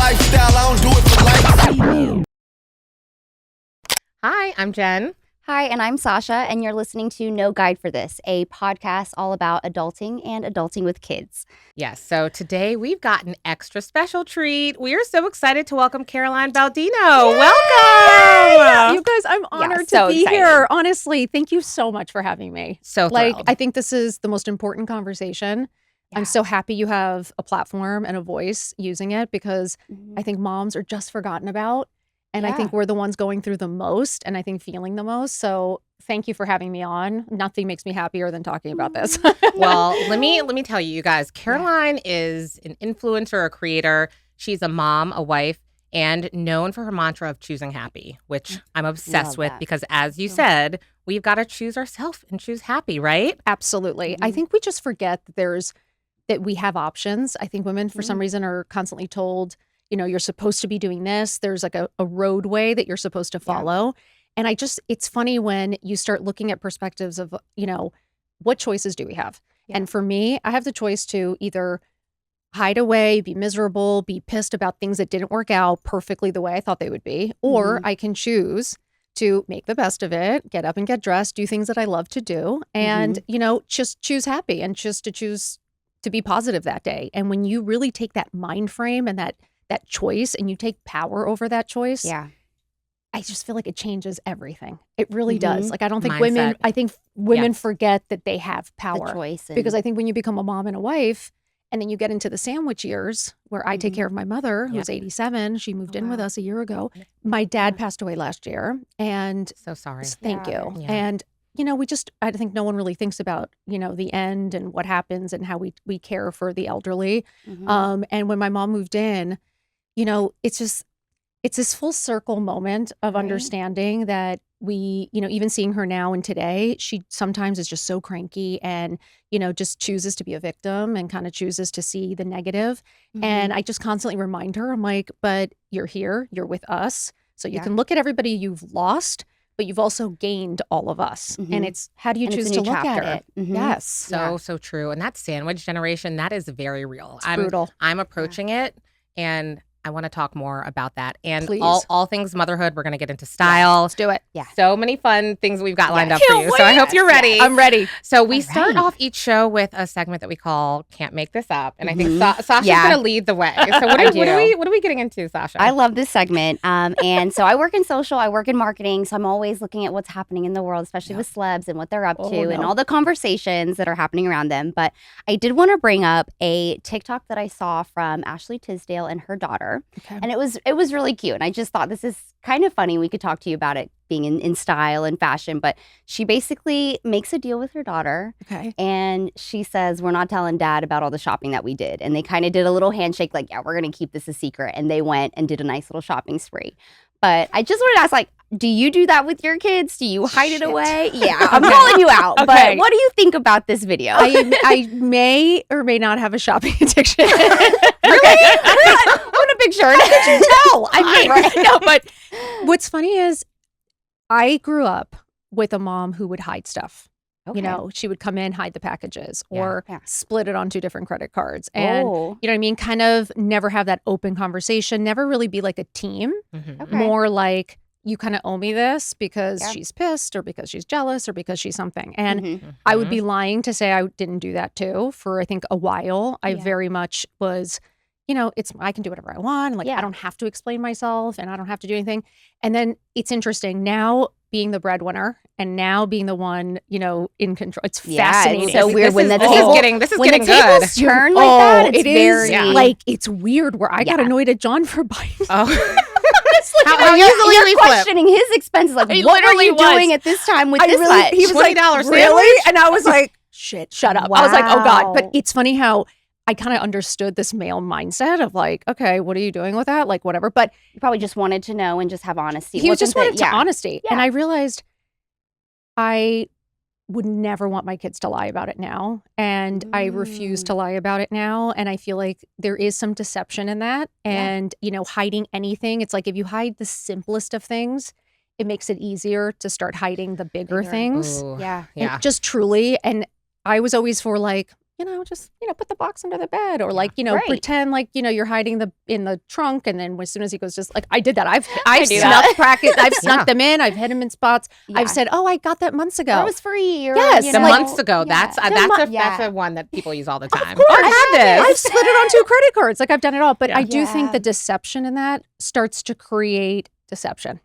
lifestyle, I don't do it for life. Hi, I'm Jen. Hi, and I'm Sasha, and you're listening to No Guide for This, a podcast all about adulting and adulting with kids. Yes, so today we've got an extra special treat. We are so excited to welcome Caroline Baudino. Welcome! You guys, I'm honored so to be excited. here. Honestly, thank you so much for having me. So thrilled. I think this is the most important conversation. I'm so happy you have a platform and a voice using it because I think moms are just forgotten about. And I think we're the ones going through the most and I think feeling the most. So thank you for having me on. Nothing makes me happier than talking about this. Well, let me tell you guys, Caroline is an influencer, a creator. She's a mom, a wife, and known for her mantra of choosing happy, which I'm obsessed Love with that. because as you said, we've got to choose ourselves and choose happy, right? Absolutely. I think we just forget that we have options. I think women for some reason are constantly told, you know, you're supposed to be doing this. There's like a roadway that you're supposed to follow. And it's funny when you start looking at perspectives of, you know, what choices do we have? And for me, I have the choice to either hide away, be miserable, be pissed about things that didn't work out perfectly the way I thought they would be, or I can choose to make the best of it, get up and get dressed, do things that I love to do, and, you know, just choose happy and just to choose to be positive that day. And when you really take that mind frame and that choice and you take power over that choice, I just feel like it changes everything. It really does. Like, I don't think women forget that they have power. The choice. Because I think when you become a mom and a wife, and then you get into the sandwich years where I take care of my mother, who's 87. She moved in with us a year ago. My dad passed away last year. And So sorry. thank you. Yeah. And, you know, I think no one really thinks about, you know, the end and what happens and how we care for the elderly. And when my mom moved in, you know, it's this full circle moment of understanding that we, you know, even seeing her now and today, she sometimes is just so cranky and, you know, just chooses to be a victim and kind of chooses to see the negative. And I just constantly remind her, I'm like, but you're here, you're with us. So you can look at everybody you've lost, but you've also gained all of us. And it's, how do you choose to look at it? Yes. So true. And that sandwich generation, that is very real. It's brutal. I'm approaching it, and I want to talk more about that. And Please. all things motherhood, we're going to get into style. Let's do it. Yeah. So many fun things we've got lined up for Can't you. So I hope you're ready. I'm ready. So we start off each show with a segment that we call Can't Make This Up. And I think Sasha's going to lead the way. So what are we getting into, Sasha? I love this segment. And so I work in social, I work in marketing. So I'm always looking at what's happening in the world, especially with celebs and what they're up to and all the conversations that are happening around them. But I did want to bring up a TikTok that I saw from Ashley Tisdale and her daughter. Okay. And it was really cute. And I just thought this is kind of funny. We could talk to you about it being in style and fashion. But she basically makes a deal with her daughter. Okay. And she says, we're not telling dad about all the shopping that we did. And they kind of did a little handshake like, yeah, we're going to keep this a secret. And they went and did a nice little shopping spree. But I just wanted to ask, like, do you do that with your kids? Do you hide it away? Yeah, I'm calling you out. Okay. But what do you think about this video? I may or may not have a shopping addiction. Really? What a picture. No, no, but what's funny is I grew up with a mom who would hide stuff. You know, she would come in, hide the packages or split it on 2 different credit cards. And, you know what I mean? Kind of never have that open conversation, never really be like a team. More like, you kind of owe me this because she's pissed or because she's jealous or because she's something. And I would be lying to say I didn't do that too. For I think a while, I very much was, you know, I can do whatever I want. Like, I don't have to explain myself and I don't have to do anything. And then it's interesting now being the breadwinner and now being the one, you know, in control. It's fascinating. It's so weird when the tables good. turn like that. It's very like, it's weird where I got annoyed at John for buying. How easily we you're questioning his expenses. Like, what were you doing at this time with this much? He was like, really? And I was like, shit, shut up. I was like, oh God. But it's funny how I kind of understood this male mindset of like, okay, what are you doing with that? Like, whatever. But you probably just wanted to know and just have honesty. He just wanted honesty. And I realized I would never want my kids to lie about it now. And I refuse to lie about it now. And I feel like there is some deception in that. And, you know, hiding anything, it's like if you hide the simplest of things, it makes it easier to start hiding the bigger things. Ooh. Yeah. And just truly. And I was always for like, just, put the box under the bed or like, Right. pretend like, you're hiding in the trunk. And then as soon as he goes, just like, I did that. I've do snuck that. practice. I've snuck Yeah. them in. I've hid them in spots. Yeah. I've said, oh, I got that months ago. Or it was free. Or, Yes, you The know, months ago. yeah. That's a one that people use all the time. course. I've had this. I've slid it on 2 credit cards. Like I've done it all. But Yeah. I do think Yeah. the deception in that starts to create deception.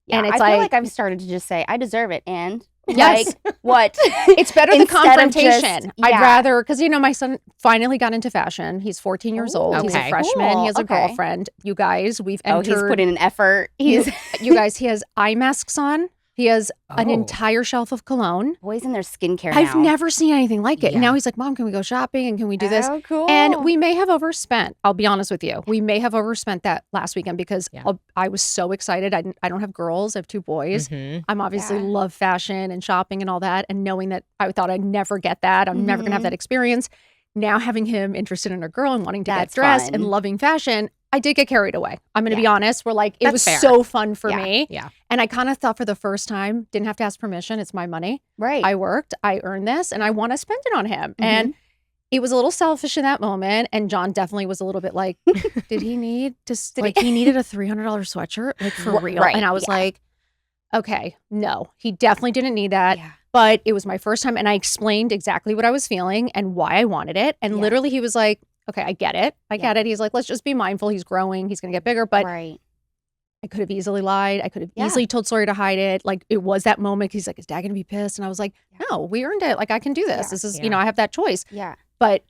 Yeah, And it's I feel like- like I've started to just say, I deserve it. And Yes. like, what? It's better the Instead of just- confrontation. I'd yeah. rather, because my son finally got into fashion. He's 14 years old. He's a Okay. freshman. Cool. He has a Okay. girlfriend. You guys, we've Oh, entered. he's put in an effort. He's You guys, he has eye masks on. He has an Oh. entire shelf of cologne. boys in their skincare I've now. never seen anything like it. And Yeah. now he's like, Mom, can we go shopping and can we do this? Oh, cool. And we may have overspent. I'll be honest with you. We may have overspent that last weekend because Yeah. I was so excited. I don't have girls. I have 2 boys. Mhm. I'm obviously Yeah. love fashion and shopping and all that. And knowing that I thought I'd never get that. I'm never going to have Mhm. that experience. Now having him interested in a girl and wanting to That's get dressed fun. and loving fashion, I did get carried away. I'm going to be Yeah. honest. We're like, it That's was fair. so fun for Yeah. me. Yeah. And I kind of thought for the first time, didn't have to ask permission. It's my money. right. I worked, I earned this, and I want to spend it on him. Mhm. And it was a little selfish in that moment. And John definitely was a little bit like, did he need to, he needed a $300 sweatshirt? Like for real. Right, And I was yeah. like, okay, no, he definitely didn't need that. Yeah. But it was my first time. And I explained exactly what I was feeling and why I wanted it. And Yeah. literally he was like, okay, I get it. I Yeah. get it. He's like, let's just be mindful. He's growing. He's going to get bigger. But right. I could have easily lied. I could have Yeah. easily told Sawyer to hide it. Like it was that moment. He's like, is Dad going to be pissed? And I was like, Yeah. no, we earned it. Like I can do this. Yeah. This is, Yeah. I have that choice. Yeah. But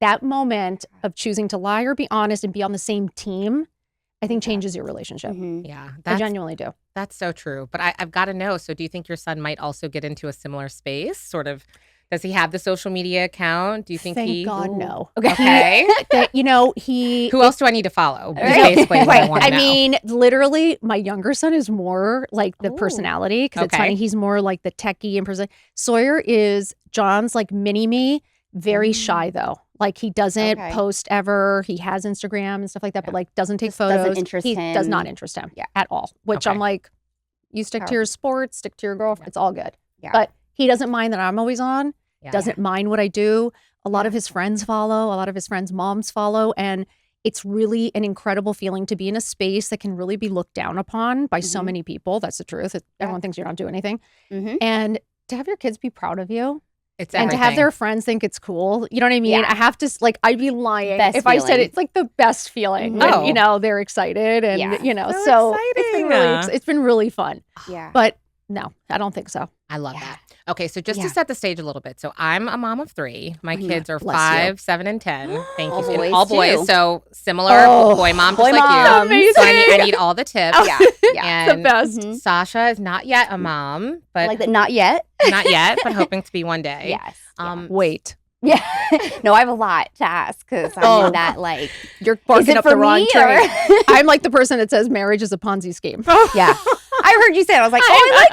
that moment of choosing to lie or be honest and be on the same team, I think changes your relationship. Mhm. Yeah. I genuinely do. That's so true. But I've got to know. So do you think your son might also get into a similar space? Sort of, does he have the social media account? Do you think Thank he? God, Ooh. no. Okay. That, he. Who else do I need to follow? Is Right. basically what I Right. want to I know. mean, literally, my younger son is more like the Ooh. personality because it's Okay. funny. He's more like the techie and person. Sawyer is John's like mini me, very shy though. Like he doesn't Okay. post ever. He has Instagram and stuff like that, but Yeah. like doesn't take Just doesn't photos. interest he does not him. interest him Yeah. at all. Which Okay. I'm like, you stick to Powerful. your sports, stick to your girlfriend. Yeah. It's all good. Yeah. But he doesn't mind that I'm always on. Yeah. Doesn't mind what I do. A lot of his friends follow. A lot of his friends' moms follow, and it's really an incredible feeling to be in a space that can really be looked down upon by so Mhm. many people. That's the truth. Everyone thinks you don't do anything. Mhm. And to have your kids be proud of you It's and to have everything. their friends think it's cool. You know what I mean? Yeah. I have to, like, I'd be lying Best if I said feeling. it's like the best feeling Mhm. when, Oh. they're excited and, Yeah. So so it's been exciting. it's been really fun. Yeah. But no, I don't think so. I love Yeah. that. Okay, so just Yeah. to set the stage a little bit. So I'm a mom of 3. My Mhm. kids are Bless you. 5, 7, and 10. Thank All you. And boys, all boys. too. So similar Oh, boy mom, boy just like moms. you. So I Amazing. need all the tips. Yeah. Yeah. The And best. Mhm. Sasha is not yet a mom, but Like that. Not yet. not yet, but hoping to be one day. Yes. Wait, Yeah. No, I have a lot to ask because I'm Oh. in that like. you're Is barking it up for the wrong me tree. or? I'm like the person that says marriage is a Ponzi scheme. Yeah. I heard you say it. I was like, oh, I like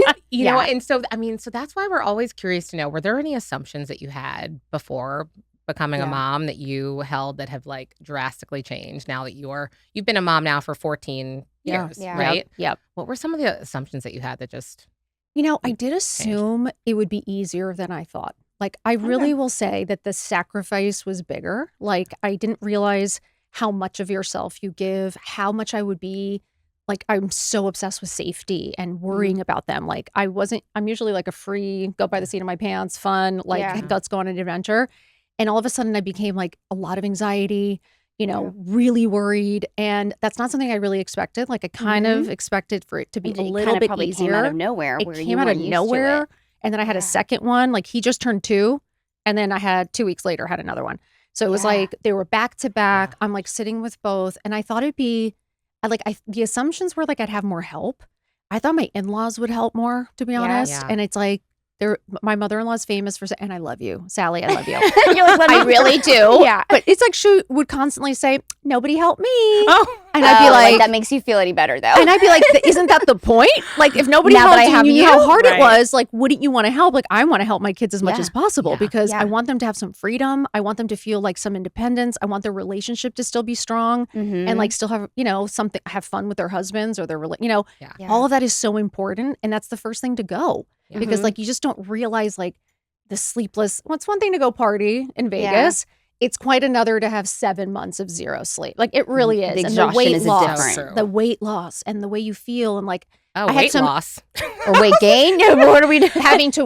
that. You Yeah. know, and so so that's why we're always curious to know, were there any assumptions that you had before becoming a Yeah. mom that you held that have like drastically changed now that you've been a mom now for 14 Yeah. years, Yeah. right? Yep. What were some of the assumptions that you had that just I did assume it would be easier than I thought. Like, I really will say that the sacrifice was bigger. Like, I didn't realize how much of yourself you give, how much I would be. Like, I'm so obsessed with safety and worrying about them. Like, I'm usually like a free, go by the seat of my pants, fun, like, Yeah. let's go on an adventure. And all of a sudden, I became like a lot of anxiety, Yeah. really worried. And that's not something I really expected. Like, I kind of expected for it to be It a kinda little bit probably easier. came out of nowhere. It where came you out of weren't used to nowhere. it. And then I had a Yeah. second one. Like he just turned 2. And then I had 2 weeks later, had another one. So it was Yeah. like they were back to back. Yeah. I'm like sitting with both. And I thought it'd be the assumptions were like I'd have more help. I thought my in-laws would help more, to be Yeah. honest. Yeah. And it's like my mother-in-law is famous for and I love you, Sally. I love you. You're like, let me- I really do. Yeah. But it's like she would constantly say, "Nobody help me." Oh, And I'd be Oh, like, that makes you feel any better though. and I'd be like, isn't that the point? Like, if nobody Now that helped I you, have and you knew how you? hard Right. it was, like, wouldn't you want to help? Like, I want to help my kids as much Yeah. as possible Yeah. because I Yeah. want them to have some freedom. I want them to feel like some independence. I want their relationship to still be strong Mhm. and like still have, something, have fun with their husbands or their, yeah. Yeah. all of that is so important. And that's the first thing to go because Mhm. like, you just don't realize like the sleepless. Well, it's one thing to go party in Vegas. It's quite another to have 7 months of zero sleep. Like it really is. The And the exhaustion weight is loss, different. the weight loss and the way you feel and like Oh, I had weight some- loss. Or weight gain? What are we doing? having to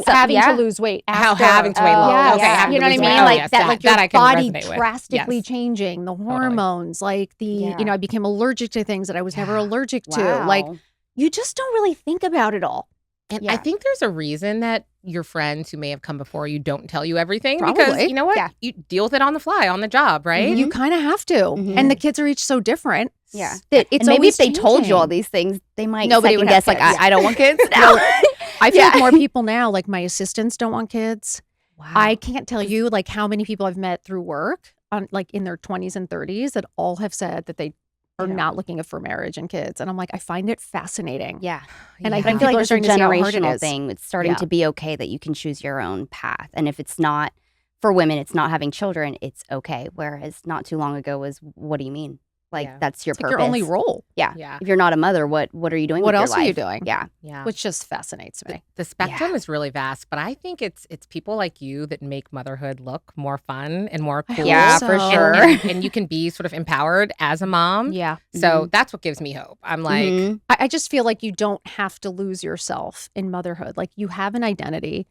lose weight after. Having to weight loss. Yes. Okay, having You to know what I lose mean? weight. Oh, Like yes, that, like your I can body resonate with. drastically Yes. changing, the hormones, like the, Yeah. you know, I became allergic to things that I was never allergic to. Wow. Like you just don't really think about it all. And I think there's a reason that your friends who may have come before you don't tell you everything because Probably. you know what? Yeah. You deal with it on the fly, on the job, right? You kind of have to. Mhm. And the kids are each so different. Yeah. That it's And maybe always if they told you all changing. these things, they might Nobody second would have guess, like, kids. I don't want kids now. I feel like Yeah. more people now, like my assistants don't want kids. Wow. I can't tell you like how many people I've met through work on like in their 20s and 30s that all have said that they are Yeah. not looking for marriage and kids. And I'm like, I find it fascinating. Yeah. And I But I think feel people like are it's a starting to see how hard it generational is. thing. It's starting Yeah. to be okay that you can choose your own path. And if it's not, for women, it's not having children, it's okay. Whereas not too long ago was, what do you mean? Like, Yeah. that's your It's like purpose. your only role, Yeah. Yeah. If you're not a mother, what are you doing What with else your are you life? doing? Yeah. Yeah. which just fascinates me. The spectrum is really vast, but I think it's people like you that make motherhood look more fun and more I cool. hope Yeah, so. for sure. And you can be sort of empowered as a mom. Yeah. So that's what gives me hope. I'm like, Mhm. I just feel like you don't have to lose yourself in motherhood. Like you have an identity.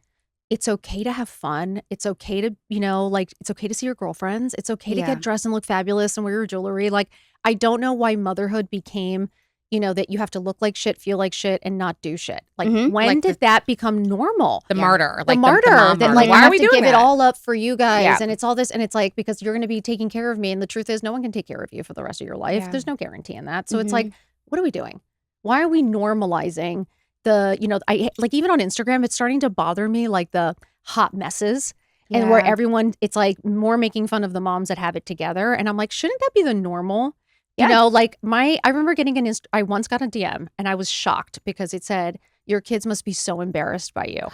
It's okay to have fun. It's okay to, you know, like it's okay to see your girlfriends. It's okay to Yeah. get dressed and look fabulous and wear your jewelry. Like I don't know why motherhood became, you know, that you have to look like shit, feel like shit, and not do shit. Like Mhm. when Like did that become normal? the martyr. The Like martyr mom that martyr. like why I are have we to doing give it that? all up for you guys, Yeah. and it's all this, and it's like because you're going to be taking care of me, and the truth is, no one can take care of you for the rest of your life. Yeah. There's no guarantee in that. So it's Mhm. like, what are we doing? Why are we normalizing the? You know, I like even on Instagram, it's starting to bother me, like the hot messes. And where Yeah. everyone, it's like more making fun of the moms that have it together. And I'm like, shouldn't that be the normal? Yeah. You know, like I remember getting I once got a DM and I was shocked because it said, your kids must be so embarrassed by you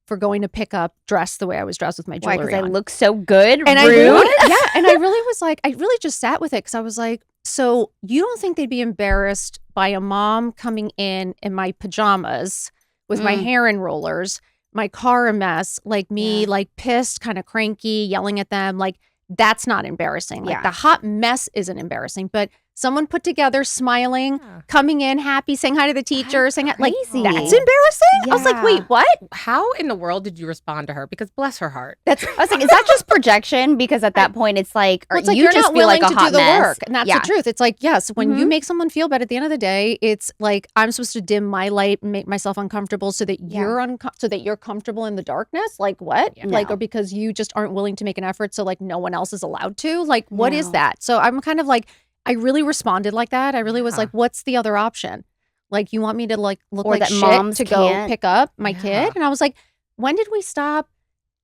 for going to pick up dressed the way I was dressed with my Why? jewelry Because I on. look so good. And rude. and I really was like, I really just sat with it because I was like, so you don't think they'd be embarrassed by a mom coming in my pajamas with my hair in rollers, my car a mess, like me, like pissed, kind of cranky, yelling at them. Like that's not embarrassing. Like Yeah. the hot mess isn't embarrassing, but someone put together, smiling, Yeah. coming in, happy, saying hi to the teacher, saying like crazy. that's embarrassing. I was like, Yeah. wait, what? How in the world did you respond to her? Because bless her heart. I was like, is that just projection? Because at that point, it's like, or Well, it's like you you're just not feel willing like a to hot do the mess. work, and that's Yeah. the truth. It's like, yes, when you Mhm. make someone feel bad, at the end of the day, it's like I'm supposed to dim my light and make myself uncomfortable so that Yeah. you're so that you're comfortable in the darkness. Like what? Yeah. Like No. or because you just aren't willing to make an effort, so like no one else is allowed to. Like what is No. that? So I'm kind of like, I really responded like that. I really was Yeah. like, what's the other option? Like you want me to like look Or like that shit moms to go can't- pick up my Yeah. kid? And I was like, when did we stop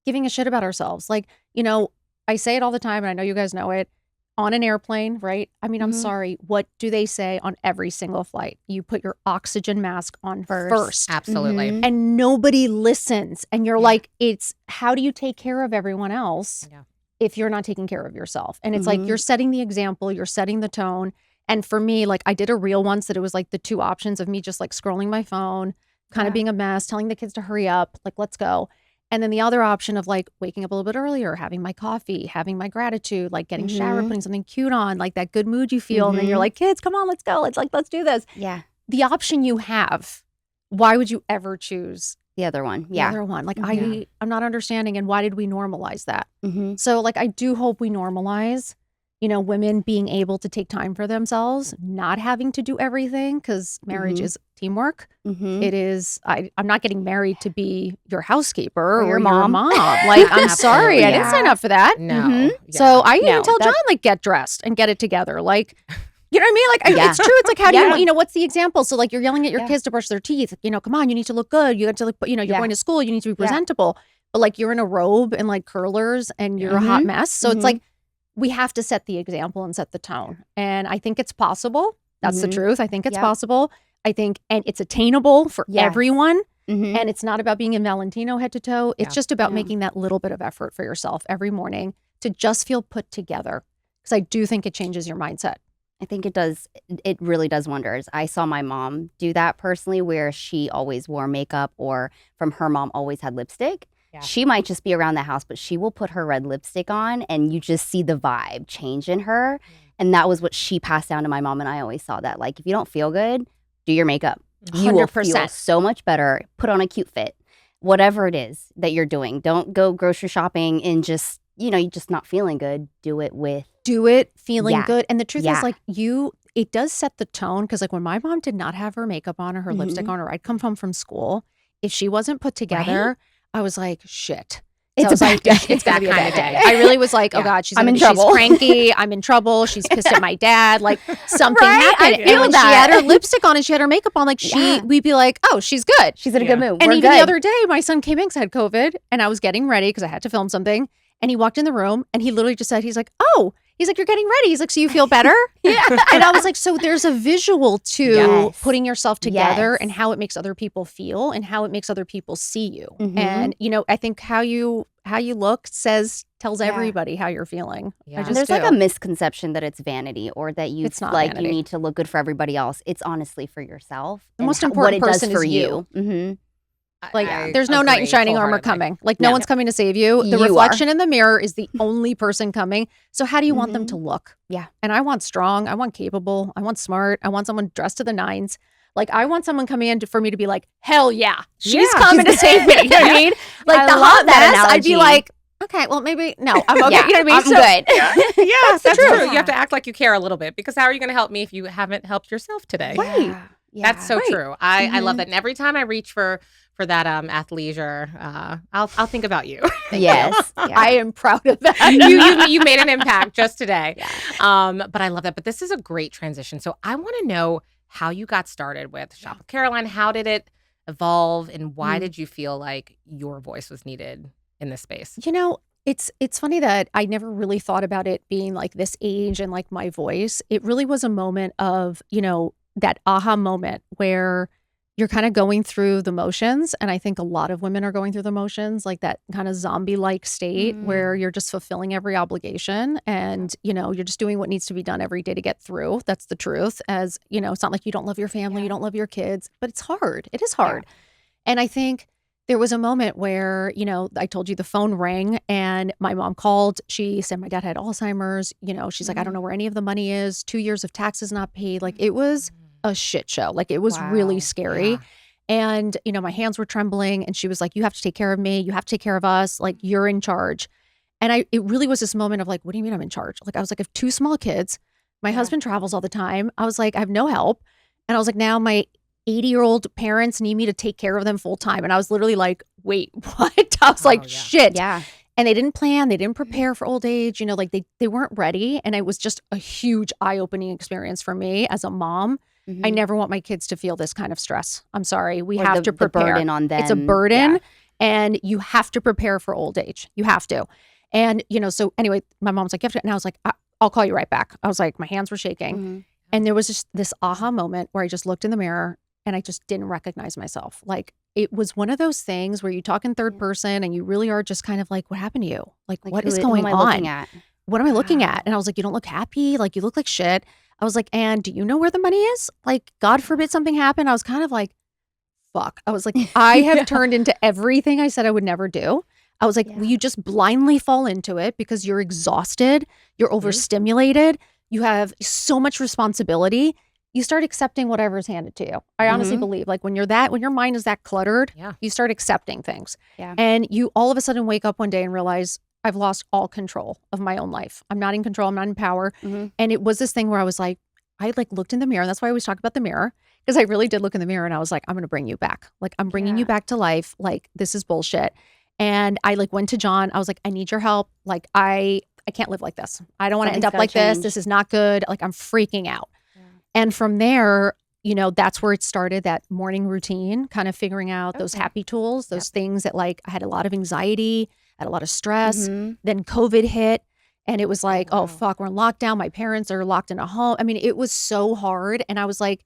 giving a shit about ourselves? Like, you know, I say it all the time, and I know you guys know it. On an airplane, right? I mean, I'm Mhm. sorry. What do they say on every single flight? You put your oxygen mask on first. Absolutely. Mhm. And nobody listens. And you're Yeah. like, it's how do you take care of everyone else Yeah. if you're not taking care of yourself? And it's like Mhm. you're setting the example, you're setting the tone. And for me, like I did a reel once that it was like the two options of me just like scrolling my phone, kind Yeah. of being a mess, telling the kids to hurry up, like, let's go. And then the other option of like waking up a little bit earlier, having my coffee, having my gratitude, like getting showered, Mhm. putting something cute on, like that good mood you feel. And then you're Mhm. like, kids, come on, let's go. Let's do this. Yeah. The option you have, why would you ever choose The other one. the Yeah. other one? Like Mhm. I'm not understanding. And why did we normalize that? Mhm. So like I do hope we normalize, you know, women being able to take time for themselves, not having to do everything because marriage Mhm. is teamwork. Mhm. It is I'm not getting married to be your housekeeper or your mom. mom. Like I'm sorry, I didn't Yeah. sign up for that. No. Mhm. Yeah. So I even No, tell that- John like get dressed and get it together. Like you know what I mean? Like Yeah. it's true. It's like how do Yeah. you know what's the example? So like you're yelling at your Yeah. kids to brush their teeth. You know, come on, you need to look good. You have to look. You know, you're Yeah. going to school. You need to be Yeah. presentable. But like you're in a robe and like curlers and you're a hot Mhm. mess. So it's Mhm. like we have to set the example and set the tone. And I think it's possible. That's the Mhm. truth. I think it's Yep. possible. I think, and it's attainable for Yes. everyone. Mhm. And it's not about being in Valentino head to toe. It's Yeah. just about Yeah. making that little bit of effort for yourself every morning to just feel put together. Because I do think it changes your mindset. I think it does. It really does wonders. I saw my mom do that personally, where she always wore makeup, or from her mom always had lipstick. She might just be around the house, but she will put her red lipstick on and you just see the vibe change in her. And that was what she passed down to my mom. And I always saw that. Like, if you don't feel good, do your makeup. You will feel 100%. so much better. Put on a cute fit. Whatever it is that you're doing. Don't go grocery shopping and just, you're just not feeling good. Do it feeling Yeah. good. And the truth Yeah. is, like, it does set the tone. Because, like, when my mom did not have her makeup on or her lipstick on, or I'd come home from school, if she wasn't put together, I was like, shit. It's I was a bad like, day. it's gonna be a That bad kind day. of day. I really was like, oh Yeah. God, she's I'm in she's trouble. cranky. I'm in trouble. She's pissed at my dad. Like, something Right? happened. I And feel when that. she had her lipstick on and she had her makeup on, like, Yeah. we'd be like, oh, she's good. She's in a Yeah. good mood. And We're even good. the other day, my son came in because I had COVID and I was getting ready because I had to film something. And he walked in the room and he literally just said, he's like, you're getting ready. He's like, so you feel better? Yeah. And I was like, so there's a visual to Yes. putting yourself together Yes. and how it makes other people feel and how it makes other people see you. Mhm. And, I think how you look tells Yeah. everybody how you're feeling. Yeah. I And And just there's like do. a misconception that it's vanity or that you It's not like vanity. you need to look good for everybody else. It's honestly for yourself. The and most what important it does person for is you. Mm-hmm. Like, I there's no knight in agree shining armor wholeheartedly. coming. Like, No. no one's coming to save you. The You reflection in the mirror is the only person coming. So how do you want them to look? Mm-hmm. Yeah. And I want strong. I want capable. I want smart. I want someone dressed to the nines. Like, I want someone coming in for me to be like, hell yeah, she's coming to save me. You know what I mean? Like, I the love hot that mess, I'd be analogy. like, okay, well, maybe, no, I'm okay. Yeah, You know what I mean? I'm So- good. Yeah, that's truth. true. You have to act like you care a little bit because how are you going to help me if you haven't helped yourself today? Right. Yeah. That's so Right. true. I love Mhm. that. And every time I reach for that athleisure, I'll think about you. Yes. Yeah. I am proud of that. you made an impact just today. Yeah. But I love that. But this is a great transition. So I want to know how you got started with Shop with Caroline. How did it evolve, and why did you feel like your voice was needed in this space? It's funny that I never really thought about it being like this age and like my voice. It really was a moment of, that aha moment where you're kind of going through the motions. And I think a lot of women are going through the motions, like that kind of zombie-like state where you're just fulfilling every obligation and, you're just doing what needs to be done every day to get through. That's the truth. As, it's not like you don't love your family, you don't love your kids, but it's hard. It is hard. And I think there was a moment where, I told you the phone rang and my mom called. She said my dad had Alzheimer's. She's like, I don't know where any of the money is. 2 years of taxes not paid. Like, it was a shit show. Like, it was really Wow. scary. Yeah. And, my hands were trembling and she was like, you have to take care of me. You have to take care of us. Like, you're in charge. And it really was this moment of like, what do you mean I'm in charge? Like, I was like, I have 2 small kids. My husband travels all the time. I was like, I have no help. And I was like, now my 80-year-old parents need me to take care of them full time. And I was literally like, wait, what? I was like, yeah. shit. Yeah. And they didn't plan, they didn't prepare for old age, like they weren't ready. And it was just a huge eye-opening experience for me as a mom. I never want my kids to feel this kind of stress. I'm sorry. We Or have the- to the prepare. burden on them. It's a burden Yeah. and you have to prepare for old age. You have to. And, so anyway, my mom's like, you have to, and I was like, I'll call you right back. I was like, my hands were shaking. Mhm. And there was just this aha moment where I just looked in the mirror and I just didn't recognize myself. Like, it was one of those things where you talk in third person and you really are just kind of like, what happened to you? Like what who- is who going am I on? looking at? What am I looking Wow. at? And I was like, you don't look happy. Like, you look like shit. I was like, and do you know where the money is? Like, God forbid something happened. I was kind of like, fuck. I was like, I have turned into everything I said I would never do. I was like, Yeah. will you just blindly fall into it because you're exhausted, you're overstimulated, you have so much responsibility. You start accepting whatever is handed to you. I honestly Mhm. believe, like, when your mind is that cluttered, Yeah. you start accepting things. Yeah. And you all of a sudden wake up one day and realize I've lost all control of my own life. I'm not in control. I'm not in power. Mhm. And it was this thing where I was like, I like looked in the mirror. And that's why I always talk about the mirror, because I really did look in the mirror and I was like, I'm going to bring you back. Like, I'm bringing you Yeah. back to life. Like, this is bullshit. And I like went to John. I was like, I need your help. Like, I can't live like this. I don't want to end Something's up gotta like this. change. This is not good. Like, I'm freaking out. And from there, that's where it started, that morning routine, kind of figuring out those Okay. happy tools, those things that, like, I had a lot of anxiety, I had a lot of stress. Mhm. Then COVID hit and it was like, wow. oh, fuck, we're in lockdown. My parents are locked in a home. I mean, it was so hard. And I was like,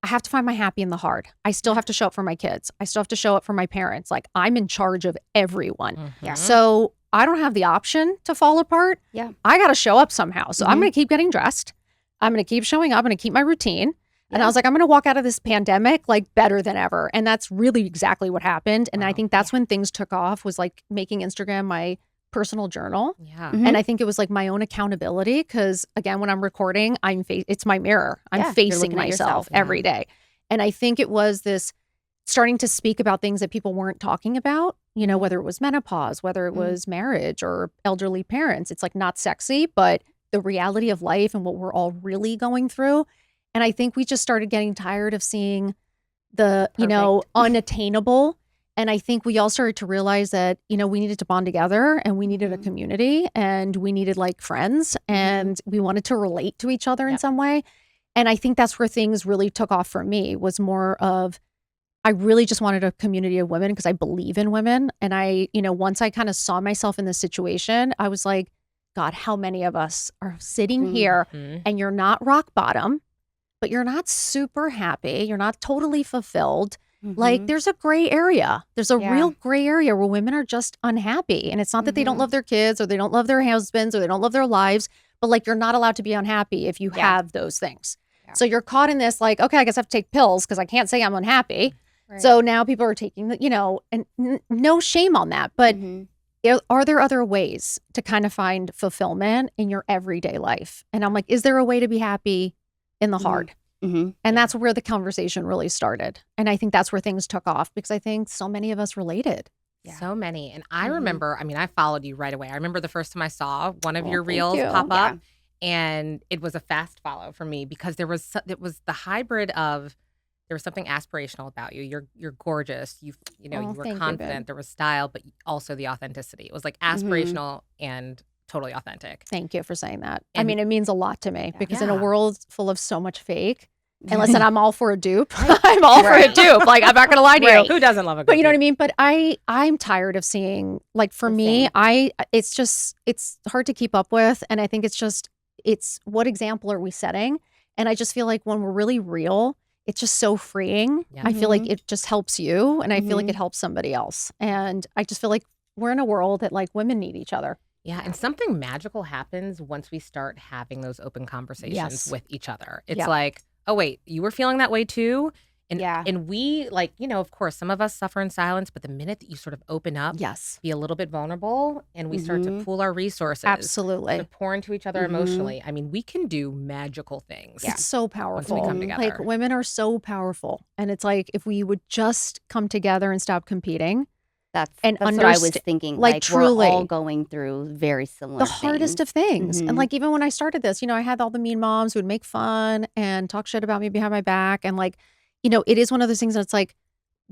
I have to find my happy in the hard. I still have to show up for my kids. I still have to show up for my parents. Like, I'm in charge of everyone. Yeah. So I don't have the option to fall apart. Yeah. I got to show up somehow. So I'm Mhm. going to keep getting dressed. I'm going to keep showing up. I'm going to keep my routine. And I was like, I'm going to walk out of this pandemic like better than ever. And that's really exactly what happened. And I think that's when things took off, was like making Instagram my personal journal. Yeah. Mhm. And I think it was like my own accountability, because again, when I'm recording, it's my mirror. I'm Yeah, you're facing looking at myself yourself. every day. And I think it was this starting to speak about things that people weren't talking about, you know, whether it was menopause, whether it was marriage or elderly parents. It's like not sexy, but the reality of life and what we're all really going through. And I think we just started getting tired of seeing the, you know, unattainable. And I think we all started to realize that, you know, we needed to bond together, and we needed a community, and we needed like friends, and we wanted to relate to each other in some way. And I think that's where things really took off for me, was more of, I really just wanted a community of women because I believe in women. And I, you know, once I kind of saw myself in this situation, I was like, God, how many of us are sitting here and you're not rock bottom, but you're not super happy. You're not totally fulfilled. Like there's a gray area. There's a real gray area where women are just unhappy. And it's not that they don't love their kids, or they don't love their husbands, or they don't love their lives, but like you're not allowed to be unhappy if you have those things. So you're caught in this like, okay, I guess I have to take pills because I can't say I'm unhappy. Right. So now people are taking the, you know, and no shame on that. But are there other ways to kind of find fulfillment in your everyday life? And I'm like, is there a way to be happy in the hard? And that's where the conversation really started. And I think that's where things took off, because I think so many of us related. So many. And I remember, I mean, I followed you right away. I remember the first time I saw one of your thank reels you. pop Yeah. up, and it was a fast follow for me, because it was the hybrid of, there was something aspirational about you. You're gorgeous. You know, you were thank you, confident. babe. There was style, but also the authenticity. It was like aspirational and totally authentic. Thank you for saying that. I And- mean, it means a lot to me, because in a Yeah. world full of so much fake, and listen, I'm all for a dupe. I'm all for a dupe. Like, I'm not going to lie to you. Who doesn't love a good But you know what I dude? mean? But I'm tired of seeing, like, for me, it's hard to keep up with. And I think it's what example are we setting? And I just feel like when we're really real, it's just so freeing. Yeah. I feel like it just helps you, and I feel like it helps somebody else. And I just feel like we're in a world that like women need each other. Yeah, and something magical happens once we start having those open conversations with each other. It's like, oh wait, you were feeling that way too? And and we, like, you know, of course, some of us suffer in silence, but the minute that you sort of open up, be a little bit vulnerable, and we start to pool our resources, Absolutely. to pour into each other emotionally, I mean, we can do magical things. It's so powerful. Once we come together. Like, women are so powerful. And it's like, if we would just come together and stop competing. That's And what I was understa- thinking. like, Like, truly. we're all going through very similar The hardest of things. And Mhm. like, even when I started this, you know, I had all the mean moms who would make fun and talk shit about me behind my back. And like, you know, it is one of those things that's like,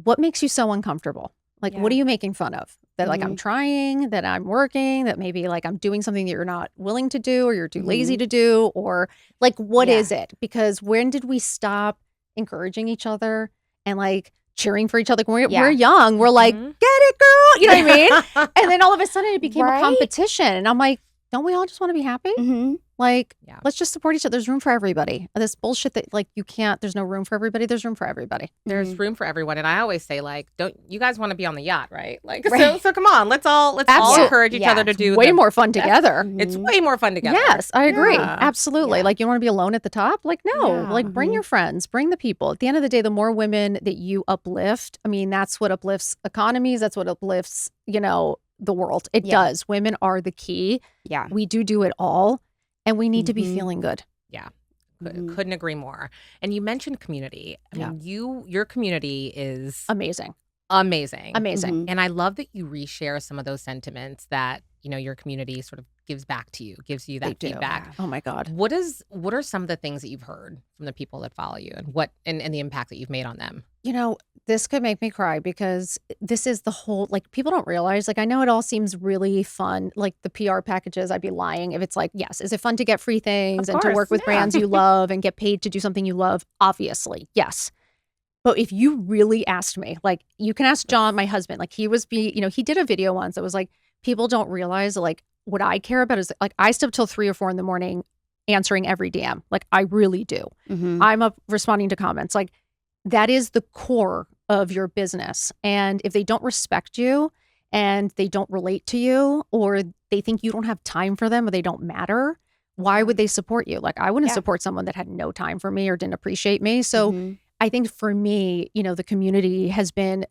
what makes you so uncomfortable? Like, what are you making fun of? That like I'm trying, that I'm working, that maybe like I'm doing something that you're not willing to do, or you're too lazy to do, or like, what is it? Because when did we stop encouraging each other and like cheering for each other? When we're young, we're like, get it, girl. You know what I mean? And then all of a sudden it became a Right? competition. And I'm like, don't we all just want to be happy? Mhm. Like, Yeah. let's just support each other. There's room for everybody. This bullshit that like you can't, there's no room for everybody. There's room for everybody. There's room for everyone, and I always say, like, don't you guys want to be on the yacht, right? Like, Right. so come on, let's all Absolutely. encourage each other to do Way the- more fun together. It's way more fun together. Yes, I agree. Yeah. Absolutely. Yeah. Like, you want to be alone at the top? Like, no. Yeah. Like, bring your friends, bring the people. At the end of the day, the more women that you uplift, I mean, that's what uplifts economies. That's what uplifts, you know, the world. It does. Women are the key. Yeah. We do it all, and we need to be feeling good. Couldn't agree more. And you mentioned community. I mean, your community is Amazing. amazing. Amazing. And I love that you reshare some of those sentiments that, you know, your community sort of gives back to you, gives you that They do. feedback. Oh my God. What are some of the things that you've heard from the people that follow you, and what and the impact that you've made on them? You know, this could make me cry, because this is the whole, like, people don't realize, like, I know it all seems really fun, like the PR packages. I'd be lying if it's like, yes, is it fun to get free things Of and to course, work with yeah. brands you love and get paid to do something you love? Obviously, yes. But if you really asked me, like, you can ask John, my husband, like, he did a video once that was like, people don't realize that, like, what I care about is, like, I stay up till 3 or 4 in the morning answering every DM. Like, I really do. Mhm. I'm up responding to comments. Like, that is the core of your business. And if they don't respect you and they don't relate to you, or they think you don't have time for them, or they don't matter, why would they support you? Like, I wouldn't support someone that had no time for me or didn't appreciate me. So I think for me, you know, the community has been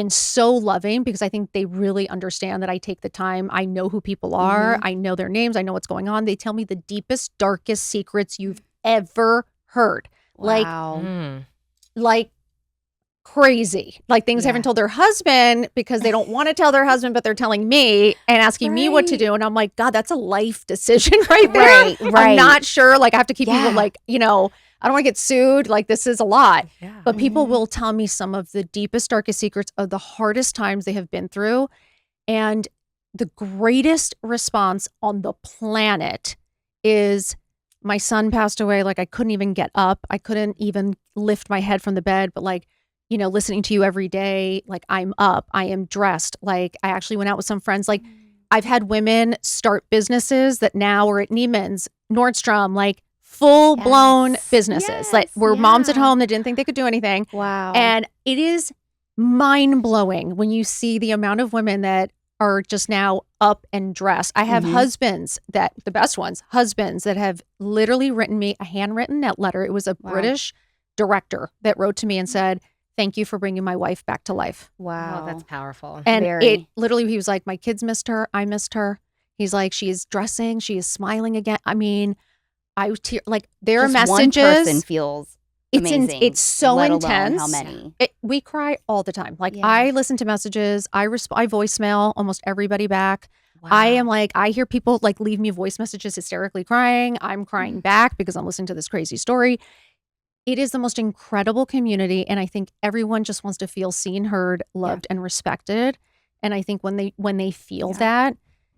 so loving because I think they really understand that I take the time. I know who people are. I know their names. I know what's going on. They tell me the deepest, darkest secrets you've ever heard. Wow. Like crazy. Like things they haven't told their husband because they don't want to tell their husband, but they're telling me and asking me what to do. And I'm like, God, that's a life decision right there. Right. I'm not sure. Like I have to keep people like, you know, I don't want to get sued. Like this is a lot. Yeah. But people will tell me some of the deepest, darkest secrets of the hardest times they have been through. And the greatest response on the planet is my son passed away. Like I couldn't even get up. I couldn't even lift my head from the bed. But like, you know, listening to you every day, like I'm up, I am dressed. Like I actually went out with some friends. Like I've had women start businesses that now are at Neiman's, Nordstrom, like full blown businesses. Like were moms at home that didn't think they could do anything. Wow. And it is mind blowing when you see the amount of women that are just now up and dressed. I have husbands that, the best ones, husbands that have literally written me a handwritten letter. It was a British director that wrote to me and said, thank you for bringing my wife back to life. Wow. Oh, that's powerful. And it literally, he was like, my kids missed her. I missed her. He's like, she is dressing. She is smiling again. I mean, like there are messages. One person feels amazing. It's so let intense. alone how many? We cry all the time. Like I listen to messages. I voicemail almost everybody back. Wow. I am like, I hear people like leave me voice messages hysterically crying. I'm crying back because I'm listening to this crazy story. It is the most incredible community. And I think everyone just wants to feel seen, heard, loved, and respected. And I think when they feel that,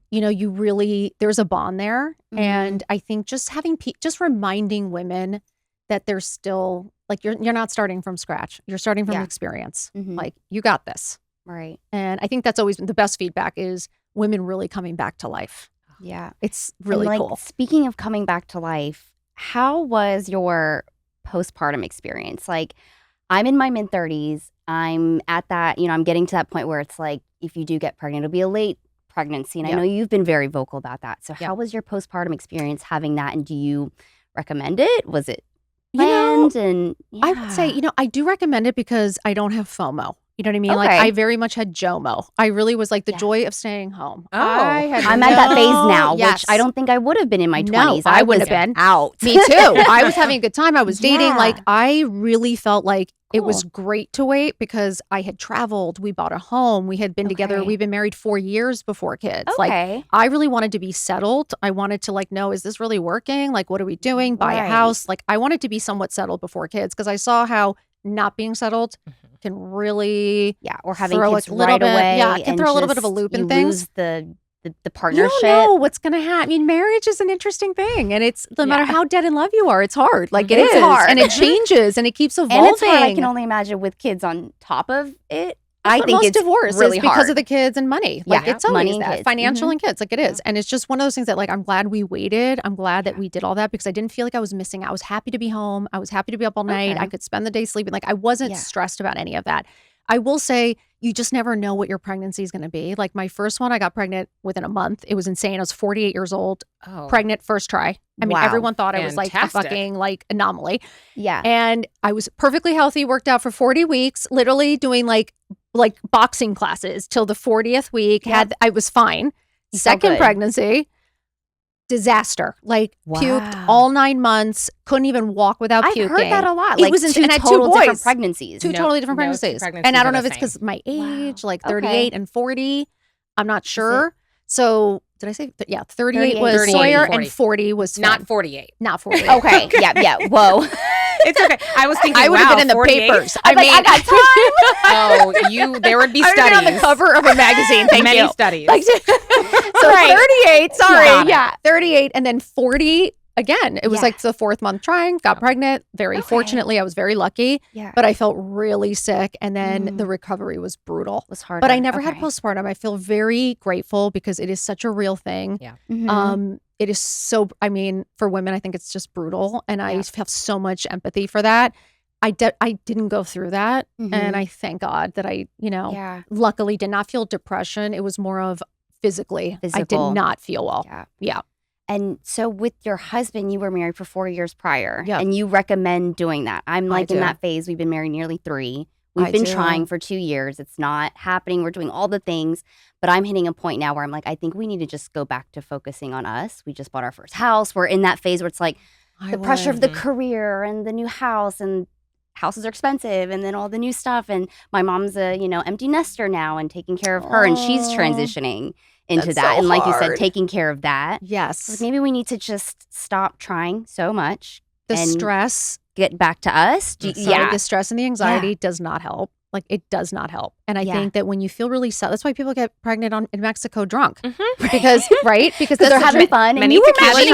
you know, you really, there's a bond there. And I think just having, just reminding women that they're still, like, you're not starting from scratch. You're starting from experience. Like, you got this. Right. And I think that's always been the best feedback is women really coming back to life. Yeah. It's really cool. Speaking of coming back to life, how was your postpartum experience? Like, I'm in my mid-30s. I'm at that, you know, I'm getting to that point where it's like, if you do get pregnant, it'll be a late pregnancy. And I know you've been very vocal about that. So how was your postpartum experience having that? And do you recommend it? Was it planned? I would say, you know, I do recommend it because I don't have FOMO. You know what I mean? Like I very much had JOMO. I really was like the joy of staying home. Oh, I'm at that phase now, which I don't think I would have been in my 20s. I would have been out. Me too. I was having a good time. I was dating. Like I really felt like it was great to wait because I had traveled. We bought a home. We had been together. We've been married 4 years before kids. Like I really wanted to be settled. I wanted to like know, is this really working? Like, what are we doing? Buy a house. Like I wanted to be somewhat settled before kids because I saw how not being settled can really or having throw kids a little right bit, away. it can throw a little bit of a loop in things. Lose the partnership. You don't know what's going to happen. I mean, marriage is an interesting thing, and it's no matter how dead in love you are, it's hard. Like it is hard, and it changes, and it keeps evolving. And it's hard. I can only imagine with kids on top of it. I think it's divorce really is because hard of the kids and money. Like it's always money and that kids. Financial and kids. Like it is, and it's just one of those things that like I'm glad we waited. I'm glad that we did all that because I didn't feel like I was missing. I was happy to be home. I was happy to be up all night. I could spend the day sleeping. Like I wasn't stressed about any of that. I will say you just never know what your pregnancy is going to be. Like my first one, I got pregnant within a month. It was insane. I was 48 years old, pregnant first try. I mean, everyone thought I was like a fucking like anomaly. Yeah. And I was perfectly healthy, worked out for 40 weeks, literally doing like boxing classes till the 40th week. I was fine. Second pregnancy, disaster. Like puked all 9 months. Couldn't even walk without puking. I've heard that a lot. It Like was two and I had total two different boys. pregnancies. Two totally different pregnancies. And I don't know if it's because my age, like 38 and 40. I'm not sure. So did I say? 38 was Sawyer and 40 was Finn. Not 48. Not 48. Okay. Yeah. Whoa. It's okay. I was thinking, I would have been in the 48? papers. I mean, I got time. There would be I would studies. have been on the cover of a magazine. Thank Many you. studies. Like, so 38. Sorry. 38 and then 40. Again, it was like the 4th month trying, got pregnant. Very fortunately, I was very lucky. Yeah. But I felt really sick. And then the recovery was brutal. It was hard. But I never had postpartum. I feel very grateful because it is such a real thing. Yeah. It is so, I mean, for women, I think it's just brutal. And I have so much empathy for that. I didn't go through that. And I thank God that I, luckily did not feel depression. It was more of physically. I did not feel well. Yeah. And so with your husband, you were married for 4 years prior, Yep. and you recommend doing that. I'm like in that phase. We've been married nearly 3. We've been trying for 2 years. It's not happening. We're doing all the things, but I'm hitting a point now where I'm like, I think we need to just go back to focusing on us. We just bought our first house. We're in that phase where it's like the pressure of the career and the new house, and houses are expensive, and then all the new stuff. And my mom's a, empty nester now and taking care of her, and she's transitioning into that. So and like you hard. said, taking care of that. Yes. Like maybe we need to just stop trying so much. The and stress. get back to us. The stress and the anxiety does not help. Like, it does not help. And I think that when you feel really sad, that's why people get pregnant in Mexico drunk. Because because they're having fun. And you were mentioning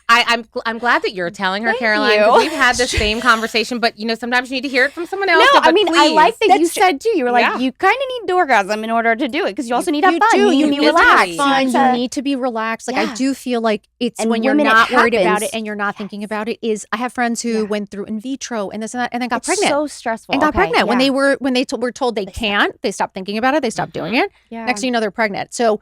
I'm glad that you're telling her, Caroline, because we've had the same conversation. But sometimes you need to hear it from someone else. No, but I mean, please. I like that you said too. You were like, you kind of need orgasm in order to do it, because you also need to have fun. You need to relax. Fun. You need to be relaxed. Like, I do feel like it's when you're not worried about it and you're not thinking about it. I have friends who went through in vitro and this and that, and then got pregnant. So stressful. And got pregnant when they were told they can't. They stopped thinking about it. They stopped doing it. Yeah. Next thing you know, they're pregnant. So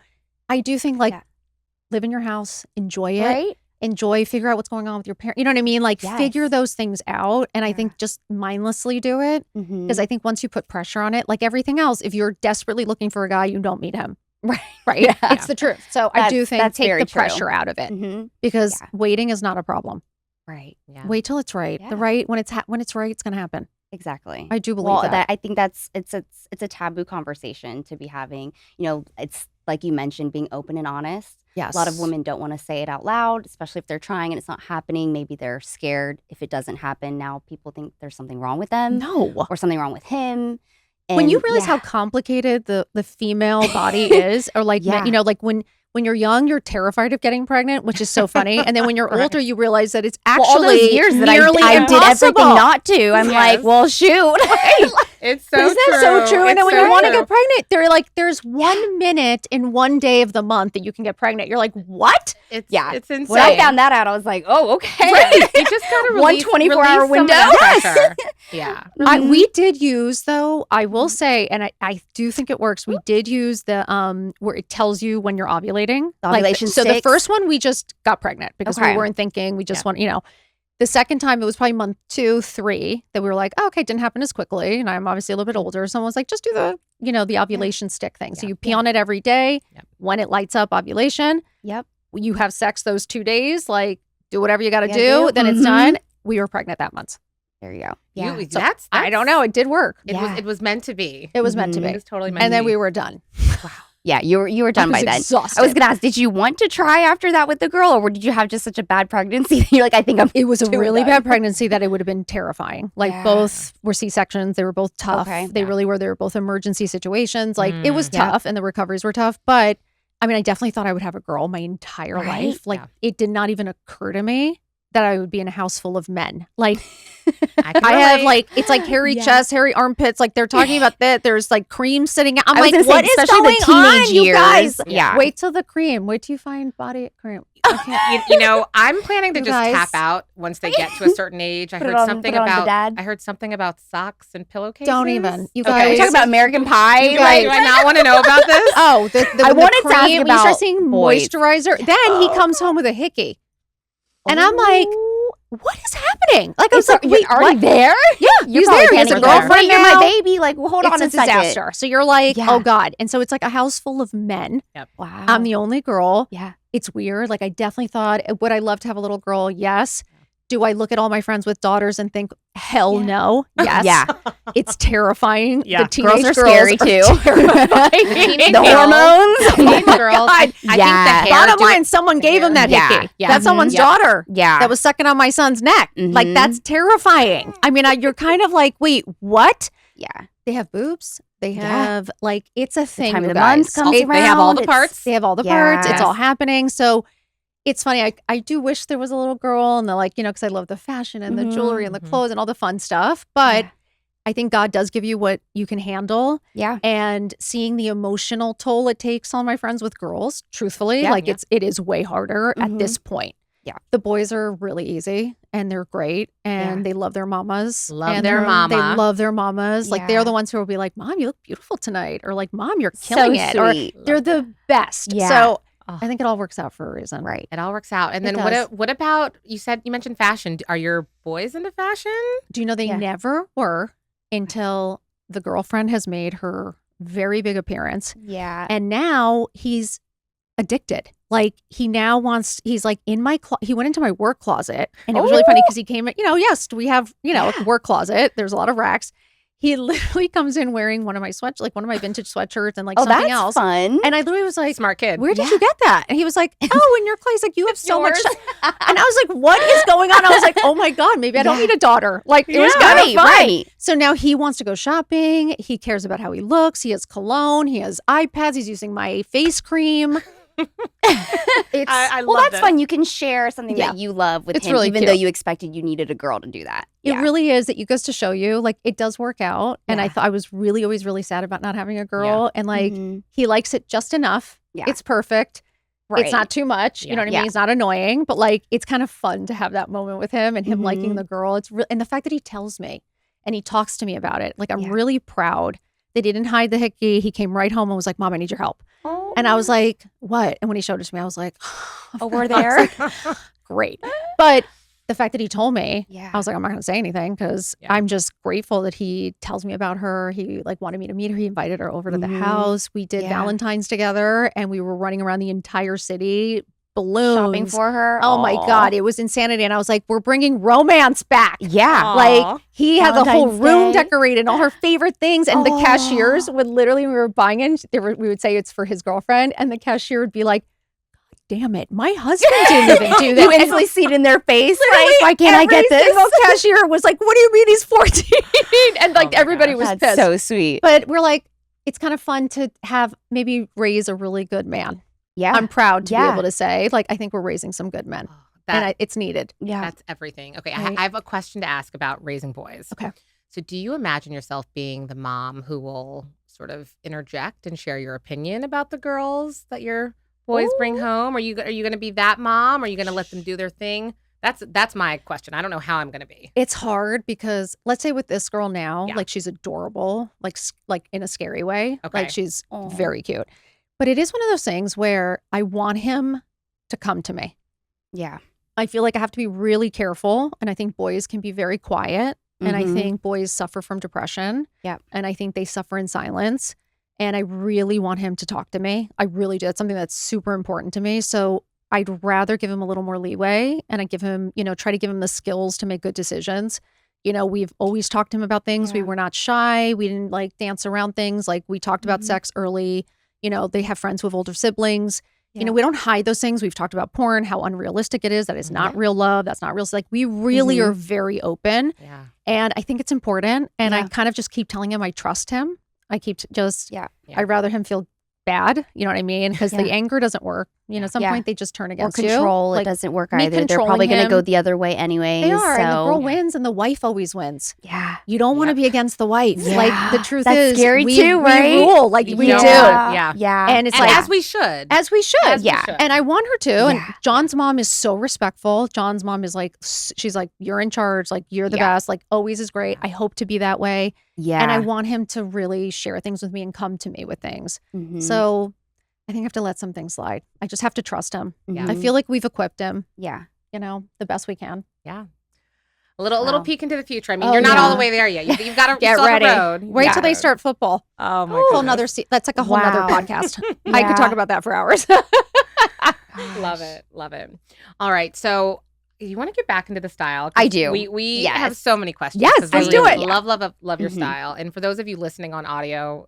I do think live in your house, enjoy it. Right? Enjoy, figure out what's going on with your parents. You know what I mean? Like, figure those things out. And I think just mindlessly do it. Because I think once you put pressure on it, like everything else, if you're desperately looking for a guy, you don't meet him. Right. Yeah. It's the truth. So I do think take the pressure out of it. Because waiting is not a problem. Right. Yeah. Wait till it's right. The right, when it's right, it's going to happen. Exactly. I do believe that. I think it's a taboo conversation to be having. It's like you mentioned, being open and honest. Yes. A lot of women don't want to say it out loud, especially if they're trying and it's not happening. Maybe they're scared if it doesn't happen. Now people think there's something wrong with them. No. Or something wrong with him. And when you realize how complicated the female body is, or like, like when you're young, you're terrified of getting pregnant, which is so funny. And then when you're older, you realize that it's actually all those years that I did everything not to. I'm like, well, shoot. It's so Isn't true. that so true? And then when you want to true. get pregnant, they're like, there's 1 minute in one day of the month that you can get pregnant. You're like, what? It's insane. When I found that out, I was like, oh, okay. Right. You just got to release 24-hour window. Yeah. We did use, though, I will say, and I do think it works. We did use the where it tells you when you're ovulating. The ovulation So the first one, we just got pregnant because we weren't thinking. We just want, The second time, it was probably month 2, 3 that we were like, oh, okay, it didn't happen as quickly. And I'm obviously a little bit older. Someone was like, just do the, the ovulation stick thing. So you pee on it every day. When it lights up ovulation. Yep. You have sex those 2 days, like do whatever you got to do. Then it's done. We were pregnant that month. There you go. Yeah. So That's I don't know. It did work. It was meant to be. It was meant to be. It was totally meant to be. And then we were done. Wow. Yeah, you were done by then. Exhausted. I was gonna ask, did you want to try after that with the girl, or did you have just such a bad pregnancy that you're like, I think I'm. It was a really bad pregnancy that it would have been terrifying. Like both were C-sections. They were both tough. Okay. They really were. They were both emergency situations. Like it was tough, and the recoveries were tough. But I mean, I definitely thought I would have a girl my entire life. Like it did not even occur to me that I would be in a house full of men. Like I have like, it's like hairy chest, hairy armpits. Like they're talking about that. There's like cream sitting out. I'm like, what is going on, you guys? Yeah. Wait till the cream. Wait till you find body cream. I'm planning to just tap out once they get to a certain age. I heard something about socks and pillowcases. Don't even. You guys. We're talking about American Pie. Do I not want to know about this? Oh, I wanted to ask you about start seeing moisturizer. Then he comes home with a hickey. And I'm like, what is happening? Like, I was like, wait, already there? Yeah, he's there. He has a girlfriend. You're my baby. Like, well, hold on a second. Disaster. So you're like, oh God. And so it's like a house full of men. Yep. Wow. I'm the only girl. Yeah. It's weird. Like, I definitely thought, would I love to have a little girl? Yes. Do I look at all my friends with daughters and think, hell no? Yes. Yeah. It's terrifying. Yeah. The teenage girls are scary too. The hormones. Teenage girls. I think the hair. Bottom line, someone gave him that hickey. Yeah. That's someone's daughter. Yeah. That was sucking on my son's neck. Like, that's terrifying. I mean, you're kind of like, wait, what? Yeah. They have boobs. They have, like, it's a thing. The time you of the guys. month comes around. They have all the parts. They have all the parts. It's all happening. So it's funny. I do wish there was a little girl, and like, because I love the fashion and the jewelry and the clothes and all the fun stuff. But I think God does give you what you can handle. Yeah. And seeing the emotional toll it takes on my friends with girls, truthfully, it is way harder at this point. Yeah. The boys are really easy and they're great and they love their mamas. Love and their mama. They love their mamas. Like they're the ones who will be like, Mom, you look beautiful tonight. Or like, Mom, you're killing it. Sweet. Or they're the best. Yeah. So I think it all works out for a reason. Right. It all works out. And It then does. what about, you mentioned fashion. Are your boys into fashion? Do you know they never were until the girlfriend has made her very big appearance. Yeah. And now he's addicted. Like he now wants, he's like in my, he went into my work closet and it was really funny because he came in, yes, we have, a work closet. There's a lot of racks. He literally comes in wearing one of my vintage sweatshirts and like something else. Fun. And I literally was like, smart kid. Where did you get that? And he was like, oh, in your place. Like you have so much stuff. And I was like, what is going on? I was like, oh my God, maybe I don't need a daughter. Like it was kind of fun. Right. So now he wants to go shopping. He cares about how he looks. He has cologne. He has iPads. He's using my face cream. I love that's this. fun. You can share something that you love with him, really even cute. though you expected you needed a girl to do that. It really is. It goes to show you, like, it does work out. And I thought I was always really sad about not having a girl. And like, he likes it just enough. Yeah. It's perfect. Right. It's not too much. You know what I mean? It's not annoying, but like, it's kind of fun to have that moment with him and him liking the girl. It's and the fact that he tells me and he talks to me about it. Like, I'm really proud that he didn't hide the hickey. He came right home and was like, Mom, I need your help. Oh. And I was like, what? And when he showed it to me, I was like, oh, we're there. Great. But the fact that he told me, I was like, I'm not going to say anything because I'm just grateful that he tells me about her. He like wanted me to meet her. He invited her over to the house. We did Valentine's together and we were running around the entire city, balloons. Shopping for her. Oh my God. It was insanity. And I was like, we're bringing romance back. Yeah. Aww. Like he had the whole room Day. decorated and all her favorite things. And the cashiers would literally, when we were buying it, we would say it's for his girlfriend. And the cashier would be like, damn it, my husband didn't even do that. You instantly see it in their face. Like, why can't I get this? Every single cashier was like, what do you mean he's 14? And like everybody was pissed. So sweet. But we're like, it's kind of fun to raise a really good man. Yeah. I'm proud to be able to say, like, I think we're raising some good men. And it's needed. Yeah. That's everything. Okay. I have a question to ask about raising boys. Okay. So do you imagine yourself being the mom who will sort of interject and share your opinion about the girls that your boys bring home? Are you going to be that mom? Are you going to let them do their thing? That's my question. I don't know how I'm going to be. It's hard because let's say with this girl now, like she's adorable, like in a scary way. Okay. Like she's very cute. But it is one of those things where I want him to come to me. Yeah. I feel like I have to be really careful. And I think boys can be very quiet. And I think boys suffer from depression. Yeah. And I think they suffer in silence. And I really want him to talk to me. I really do. It's something that's super important to me. So I'd rather give him a little more leeway and I give him, try to give him the skills to make good decisions. We've always talked to him about things. We were not shy. We didn't like dance around things. Like we talked about sex early. They have friends who have older siblings. Yeah. We don't hide those things. We've talked about porn, how unrealistic it is. That is not real love. That's not real. Like we really are very open. Yeah. And I think it's important. And I kind of just keep telling him I trust him. I keep I'd rather him feel bad. You know what I mean? Because the anger doesn't work. At some point they just turn against you. Or control, it doesn't work either. They're probably going to go the other way anyway. They are. And the girl wins and the wife always wins. Yeah. You don't want to be against the wife. Yeah. Like the truth That's is scary too, right? We rule like we do. Yeah. Yeah. And it's and like as we should. As we should. As we should. And I want her to. And John's mom is so respectful. John's mom is like, she's like, you're in charge. Like you're the best. Like always is great. I hope to be that way. Yeah. And I want him to really share things with me and come to me with things. So I think I have to let some things slide. I just have to trust him. Yeah. I feel like we've equipped him. Yeah. The best we can. Yeah. A little peek into the future. I mean, you're not all the way there yet. You've got to get ready. Road. Wait till they start football. Oh my god. That's like a whole nother podcast. I could talk about that for hours. Love it. All right. So you want to get back into the style? I do. We have so many questions. Yes, let's do it. Love your style. And for those of you listening on audio,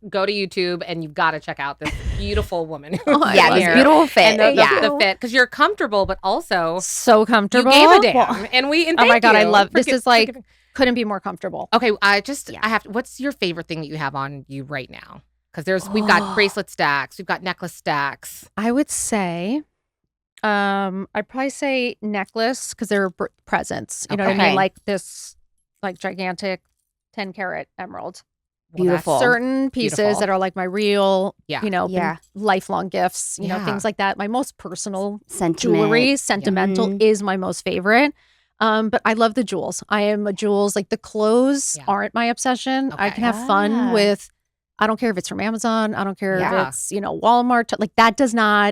go to YouTube and you've got to check out this beautiful woman. This beautiful fit. And the fit, because you're comfortable, but also so comfortable. You gave a damn. And oh my god, I love this. Is like couldn't be more comfortable. Okay, I have to. What's your favorite thing that you have on you right now? Because we've got bracelet stacks, we've got necklace stacks. I would say, I'd probably say necklace because they're presents. You know what I mean? Like this, like gigantic 10-carat emerald. Beautiful. Certain pieces that are like my real, lifelong gifts, things like that. My most personal jewelry, sentimental is my most favorite. But I love the jewels. I am a jewels, like the clothes aren't my obsession. I can have fun with I don't care if it's from Amazon. I don't care if it's, Walmart. Like that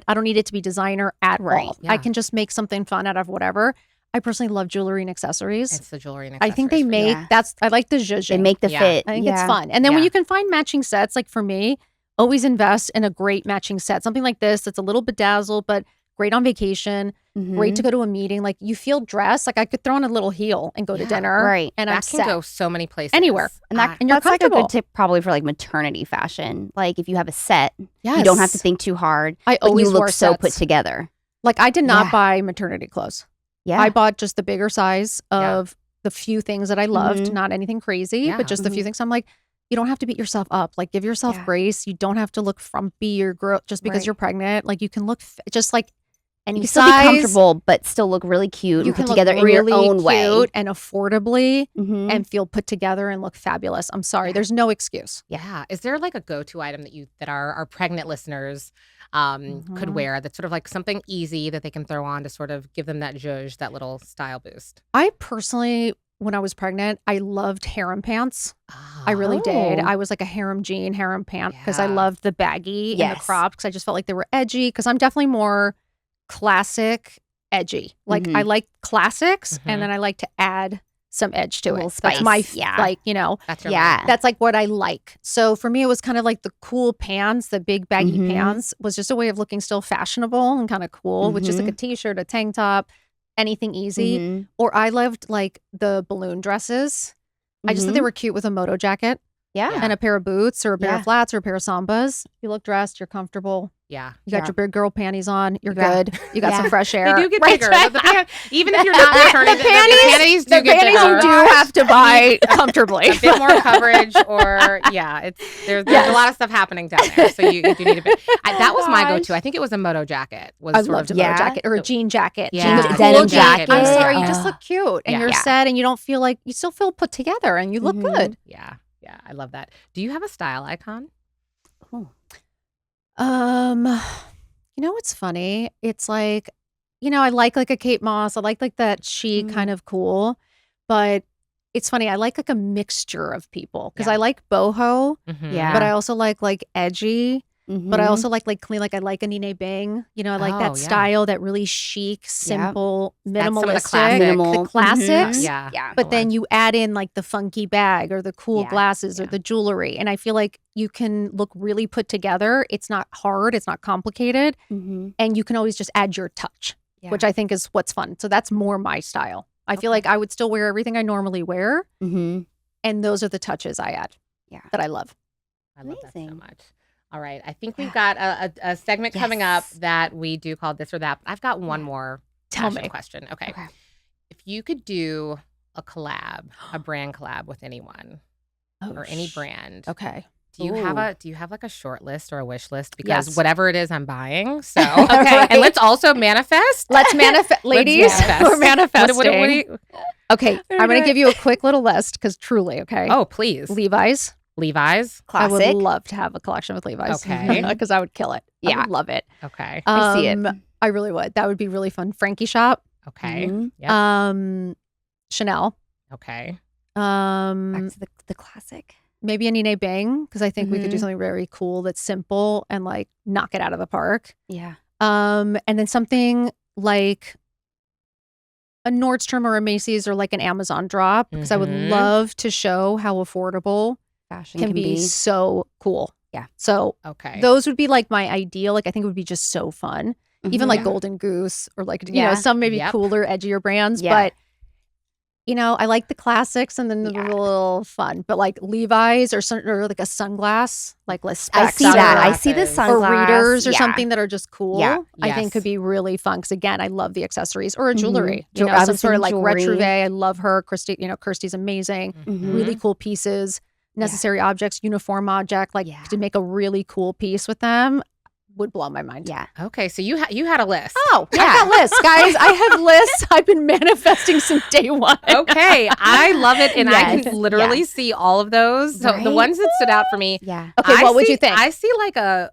I don't need it to be designer at all. Yeah. I can just make something fun out of whatever. I personally love jewelry and accessories. It's the jewelry and accessories. I think they make, I like the zhuzhing. They make the fit. I think it's fun. And then when you can find matching sets, like for me, always invest in a great matching set. Something like this that's a little bedazzled, but great on vacation, great to go to a meeting. Like you feel dressed. Like I could throw on a little heel and go to dinner. Right. And that can go so many places. Anywhere. And that's like a good tip probably for like maternity fashion. Like if you have a set, you don't have to think too hard. I always look so put together. Like I did not buy maternity clothes. Yeah. I bought just the bigger size of the few things that I loved, not anything crazy, but just the few things. I'm like, you don't have to beat yourself up. Like give yourself grace. You don't have to look frumpy or girl just because you're pregnant. Like you can look just like any you can size. Still be comfortable, but still look really cute and put together in your own way. And affordably and feel put together and look fabulous. I'm sorry. There's no excuse. Yeah. Is there like a go-to item that our pregnant listeners could wear that's sort of like something easy that they can throw on to sort of give them that zhuzh, that little style boost? I personally, when I was pregnant, I loved harem pants. I really did. I was like a harem pant because I loved the baggy and the crop because I just felt like they were edgy because I'm definitely more classic edgy. Like I like classics and then I like to add some edge to it. Spice. That's my like, that's like what I like. So for me, it was kind of like the cool pants, the big baggy pants was just a way of looking still fashionable and kind of cool with just like a t-shirt, a tank top, anything easy. Or I loved like the balloon dresses. I just thought they were cute with a moto jacket. Yeah. And a pair of boots or a pair of flats or a pair of sambas. You look dressed, you're comfortable. Yeah. You got your big girl panties on. You're good. You got some fresh air. They do get bigger. Even if you're not returning, the panties do get bigger. You do have to buy comfortably. A bit more coverage or, there's a lot of stuff happening down there. So you do need a bit. That was my go-to. I think it was a moto jacket. I loved a moto jacket or a jean jacket. Yeah. Denim jacket. I'm sorry. You just look cute and you're set and you don't feel like, you still feel put together and you look good. Yeah. Yeah. I love that. Do you have a style icon? You know what's funny? It's like, I like a Kate Moss. I like that chic kind of cool, but it's funny. I like a mixture of people because I like boho, but I also like edgy, but I also like clean. Like I like a Nene Bing. I like that style, that really chic, simple, minimalistic, the classics. Yeah. But then you add in like the funky bag or the cool glasses or the jewelry, and I feel like you can look really put together. It's not hard. It's not complicated. And you can always just add your touch, which I think is what's fun. So that's more my style. I feel like I would still wear everything I normally wear. And those are the touches I add that I love. I love that so much. All right. I think we've got a segment coming up that we do called This or That. I've got one more question. Okay. If you could do a collab, a brand collab with anyone or any brand. Okay. Do you have like a short list or a wish list? Because whatever it is, I'm buying. So and let's also manifest. Let's manifest, ladies. We're manifesting. What okay, I'm going to give you a quick little list because truly, okay. Oh, please. Levi's. Classic. I would love to have a collection with Levi's. Okay. Because I would kill it. I would love it. Okay. I see it. I really would. That would be really fun. Frankie shop. Okay. Yep. Chanel. Okay. Back to the classic. Maybe a Nene Bing because I think we could do something very cool that's simple and like knock it out of the park. Yeah. And then something like a Nordstrom or a Macy's or like an Amazon drop because I would love to show how affordable fashion can be so cool. Yeah. So those would be like my ideal. Like I think it would be just so fun. Even like Golden Goose or like some maybe cooler, edgier brands. But I like the classics and then the little fun. But like Levi's or like a sunglass, like less specs. I see that. I see the sunglass. Or readers or something that are just cool. Yeah. I think could be really fun because again, I love the accessories or a jewelry. Some sort of like retrouvé. I love her. Kirsty's amazing. Really cool pieces. Necessary objects, uniform object, to make a really cool piece with them would blow my mind. Yeah. Okay, so you had a list. Oh, yeah. I got lists, guys. I have lists. I've been manifesting since day one. Okay, I love it, and I can literally see all of those. So the ones that stood out for me. Yeah. Okay, what would you think? I see like a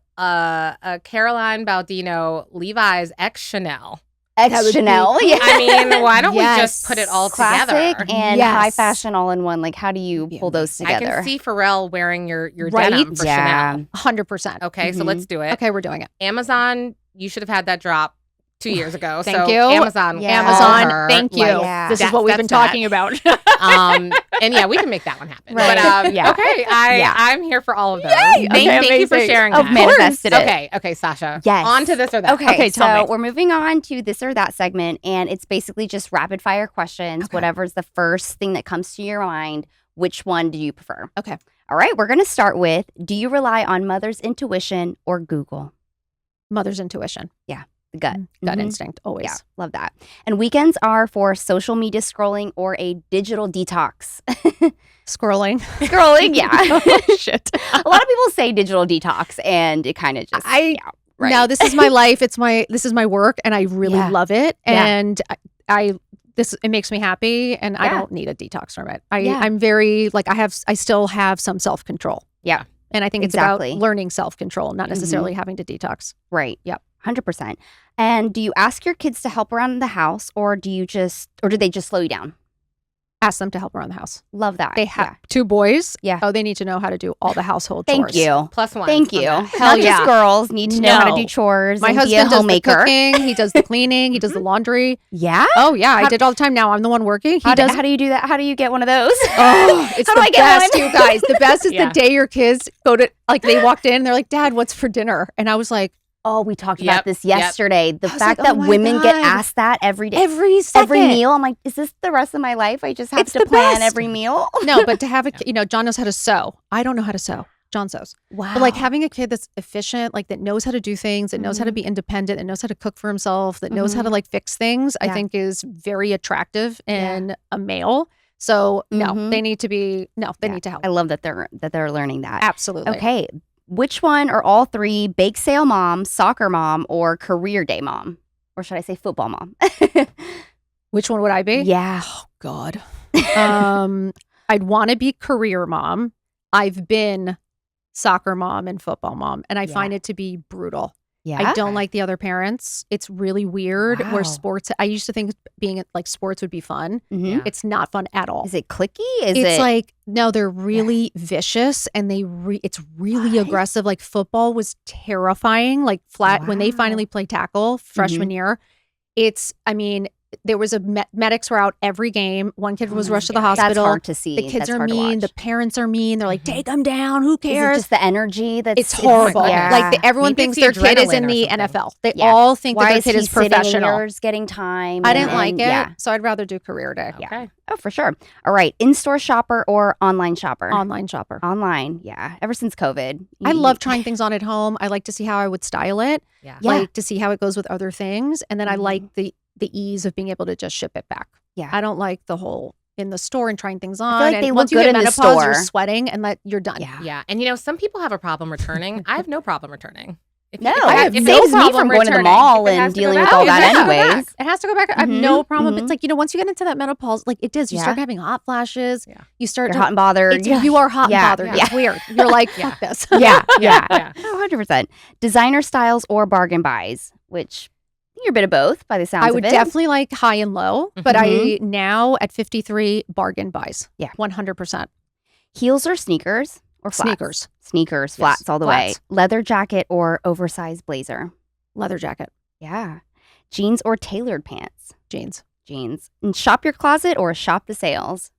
Caroline Baudino Levi's X Chanel. Chanel. Yeah. I mean, why don't we just put it all Classic together? and high fashion all in one. Like, how do you pull those together? I can see Pharrell wearing your denim for Chanel. 100%. Okay, so let's do it. Okay, we're doing it. Amazon, you should have had that drop 2 years ago. Thank you. Amazon. Amazon, thank you. Like, this is what we've been talking about. And yeah, we can make that one happen. Right. But okay, I'm here for all of those. Thank you for sharing I've that. manifested it. Okay, Sasha. Yes. On to this or that. Okay, tell so me. we're moving on to this or that segment, and it's basically just rapid fire questions. Whatever's the first thing that comes to your mind, which one do you prefer? Okay. All right, we're going to start with, do you rely on mother's intuition or Google? Mother's intuition. Gut. Gut instinct, always. Yeah, love that. And weekends are for social media scrolling or a digital detox. Scrolling. Scrolling, yeah. Shit. A lot of people say digital detox, and it kind of just, right. Now, this is my life. This is my work, and I really love it. Yeah. And it makes me happy, and I don't need a detox from it. I'm very, like, I still have some self-control. Yeah. And I think it's about learning self-control, not necessarily having to detox. Right. Yep. 100%. And do you ask your kids to help around the house, or do they just slow you down? Ask them to help around the house. Love that. They have 2 boys. Yeah. Oh, they need to know how to do all the household Thank chores. you. +1. Thank you. Hell Not just girls need to know how to do chores. My and husband be a does the homemaker. cooking. He does the cleaning. He does the laundry. Yeah. Oh yeah, I did all the time. Now I'm the one working. How do you do that? How do you get one of those? Oh, it's How do the I get best, one? you guys. The best is Yeah. the day your kids go to, like, they walked in and they're like, Dad, what's for dinner? And I was like, Oh, we talked about this yesterday. The I was fact like, that oh my women get God. asked that every day. every second. Every meal. I'm like, is this the rest of my life? I just have It's to the plan best. every meal. No, but to have John knows how to sew. I don't know how to sew. John sews. Wow. But like having a kid that's efficient, like that knows how to do things, that knows how to be independent, that knows how to cook for himself, that knows how to like fix things, I think is very attractive in a male. So they need to need to help. I love that they're learning that. Absolutely. Okay. Which one or all 3, bake sale mom, soccer mom, or career day mom? Or should I say football mom? Which one would I be? Yeah. Oh God. I'd want to be career mom. I've been soccer mom and football mom, and I find it to be brutal. Yeah. I don't like the other parents. It's really weird where sports, I used to think being like sports would be fun. Mhm. It's not fun at all. Is it clicky? It's like, no, they're really vicious and it's really aggressive. Like football was terrifying. Like when they finally played tackle freshman year, there was medics were out every game. One kid was rushed to the hospital. That's hard to see. The kids That's are hard to mean. watch. The parents are mean. They're like, take them down. Who Is cares? it just the energy that's It's horrible. Yeah. Like everyone Maybe thinks it's their the kid is in adrenaline the or something. NFL. They Yeah. all think Why that their is kid he is sitting and professional. yours getting time? I didn't and like it, Yeah. so I'd rather do career day. Okay. Oh, for sure. All right. In-store shopper or online shopper? Online shopper. Online. Yeah. Ever since COVID. I love trying things on at home. I like to see how I would style it. Yeah. Like to see how it goes with other things. And then I like the ease of being able to just ship it back. Yeah. I don't like the whole in the store and trying things on. feel like and they once look you good get in the menopause, you're store. sweating and you're done. Yeah. Yeah. And some people have a problem returning. I have no problem returning. No, if it you saves me problem from going to the returning, mall if it has and to go dealing with back, all it has that to go anyways. back. It has to go back. I have Mhm, no problem. mhm. It's like, once you get into that menopause, like it does, you start Yeah. having hot flashes. Yeah. You start You're to, hot and bothered. you are hot Yeah. and bothered. Yeah. It's weird. You're like, fuck this. Yeah. Yeah. Yeah. Oh, 100%. Designer styles or bargain buys, which you're a bit of both by the sounds I of would it. definitely like high and low, but Mhm. I now at 53 bargain buys. Yeah. 100%. Heels or sneakers or flats? Sneakers. Sneakers, Yes, flats all the way. flats. Leather jacket or oversized blazer? Leather jacket. Yeah. Jeans or tailored pants? Jeans. Jeans. And shop your closet or shop the sales?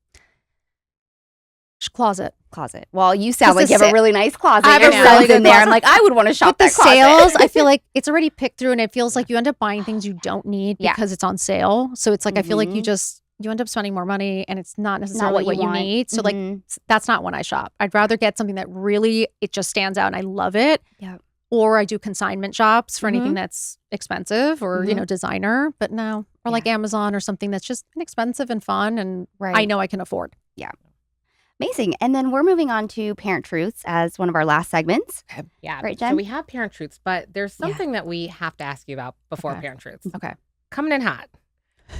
Closet. Closet. Well, you sound like the you have a sa- really nice closet. I have Your a son's really good in there. I'm closet. like, I would want to shop But the that closet. sales, I feel like it's already picked through and it feels like you end up buying things you don't need Yeah. because it's on sale. So it's like, I feel like Mhm. you end up spending more money and it's not necessarily what you want. need. So like, Mhm. that's not when I shop. I'd rather get something that really, it just stands out and I love it. Yeah. Or I do consignment shops for Mhm. anything that's expensive or, Mhm. Designer, but no. Or like Amazon or something that's just inexpensive and fun and Right. I know I can afford. Amazing. And then we're moving on to Parent Truths as one of our last segments. Yeah. Right, So Jen? we have parent truths, but there's Yeah. something that we have to ask you about before Okay. parent truths. Okay. Coming in hot.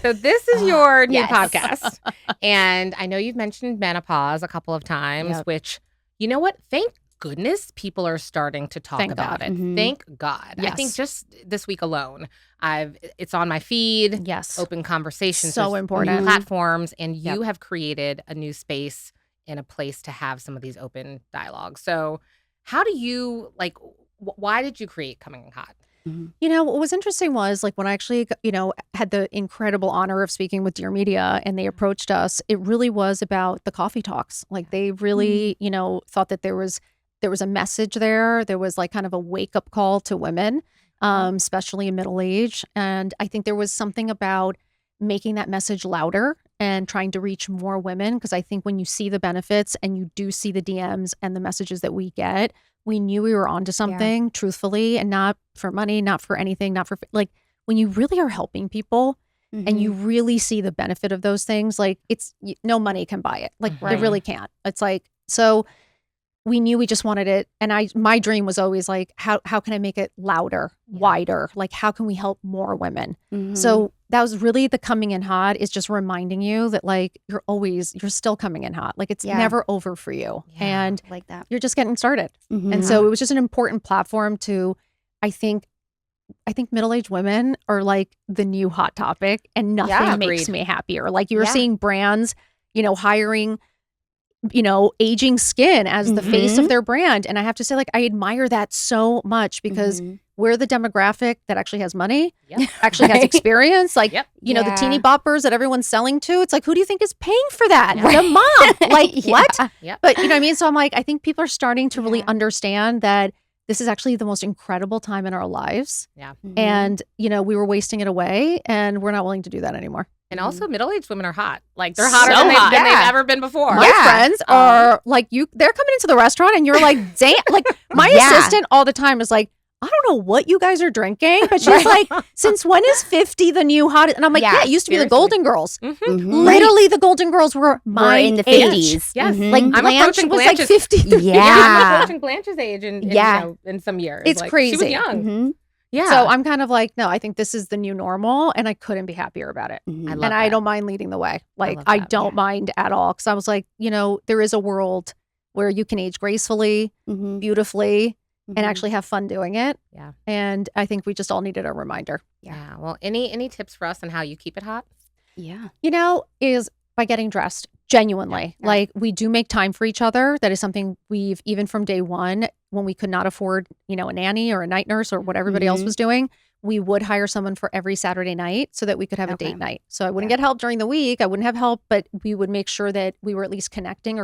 So this is your new yes. podcast. And I know you've mentioned menopause a couple of times, Yep. which, you know what? Thank goodness, people are starting to talk about it. Thank God. Yes. I think just this week alone, it's on my feed. Yes. Open conversations. So important. New platforms, and you have created a new space and a place to have some of these open dialogues. So how do you, like, why did you create Coming in Hot? You know, what was interesting was like when I actually, had the incredible honor of speaking with Dear Media and they approached us, it really was about the coffee talks. Like they really, thought that there was a message there. There was like kind of a wake up call to women, especially in middle age. And I think there was something about making that message louder and trying to reach more women. Because I think when you see the benefits and you do see the DMs and the messages that we get, we knew we were onto something truthfully, and not for money, not for anything, not for like when you really are helping people and you really see the benefit of those things, like it's no money can buy it. Like it really can't. It's like, so we knew we just wanted it. And my dream was always like, how can I make it louder, wider? Like, how can we help more women? So that was really the Coming in Hot, is just reminding you that like, you're still coming in hot. Like it's never over for you. And like that. You're just getting started. And so it was just an important platform to, I think middle-aged women are like the new hot topic, and nothing makes me happier. Like you're seeing brands, hiring, aging skin as the face of their brand. And I have to say, like, I admire that so much because we're the demographic that actually has money, actually has experience. Like, the teeny boppers that everyone's selling to. It's like, who do you think is paying for that? The mom. Like, what? But you know what I mean? So I'm like, I think people are starting to really understand that this is actually the most incredible time in our lives. Yeah. And, we were wasting it away, and we're not willing to do that anymore. And also, middle-aged women are hot. Like, they're hotter than they've ever been before. My friends are like, they're coming into the restaurant and you're like, damn. Like, my assistant all the time is like, I don't know what you guys are drinking, but she's like, since when is 50 the new hot? And I'm like, it used to be the Golden Girls. Literally, the Golden Girls were in the 50s. Yes. Like, Blanche was like 50. I'm approaching Blanche's age in some years. It's like, crazy. She was young. Yeah. So I'm kind of like, no, I think this is the new normal, and I couldn't be happier about it. I don't mind leading the way. Like, I don't mind at all. Because I was like, there is a world where you can age gracefully, beautifully, and actually have fun doing it. Yeah. And I think we just all needed a reminder. Yeah. Well, any tips for us on how you keep it hot? Yeah. Is by getting dressed. Genuinely. Yeah. Like, we do make time for each other. That is something we've, even from day one, when we could not afford, a nanny or a night nurse or what everybody else was doing, we would hire someone for every Saturday night so that we could have a date night. So I wouldn't get help during the week. I wouldn't have help, but we would make sure that we were at least connecting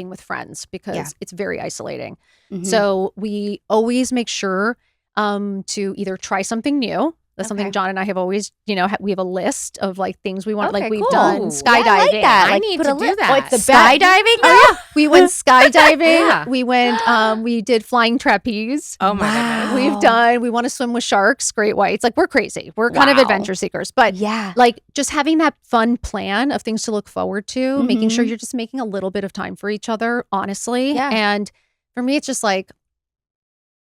with friends, because it's very isolating. So we always make sure to either try something new. That's something John and I have always, we have a list of like things we want. Like we've done skydiving. I like that. I need to do that. Oh, it's the skydiving? Oh, yeah. We went skydiving. We went, we did flying trapeze. Oh my goodness. We want to swim with sharks, great whites. Like, we're crazy. We're kind of adventure seekers. But like, just having that fun plan of things to look forward to, making sure you're just making a little bit of time for each other, honestly. Yeah. And for me, it's just like,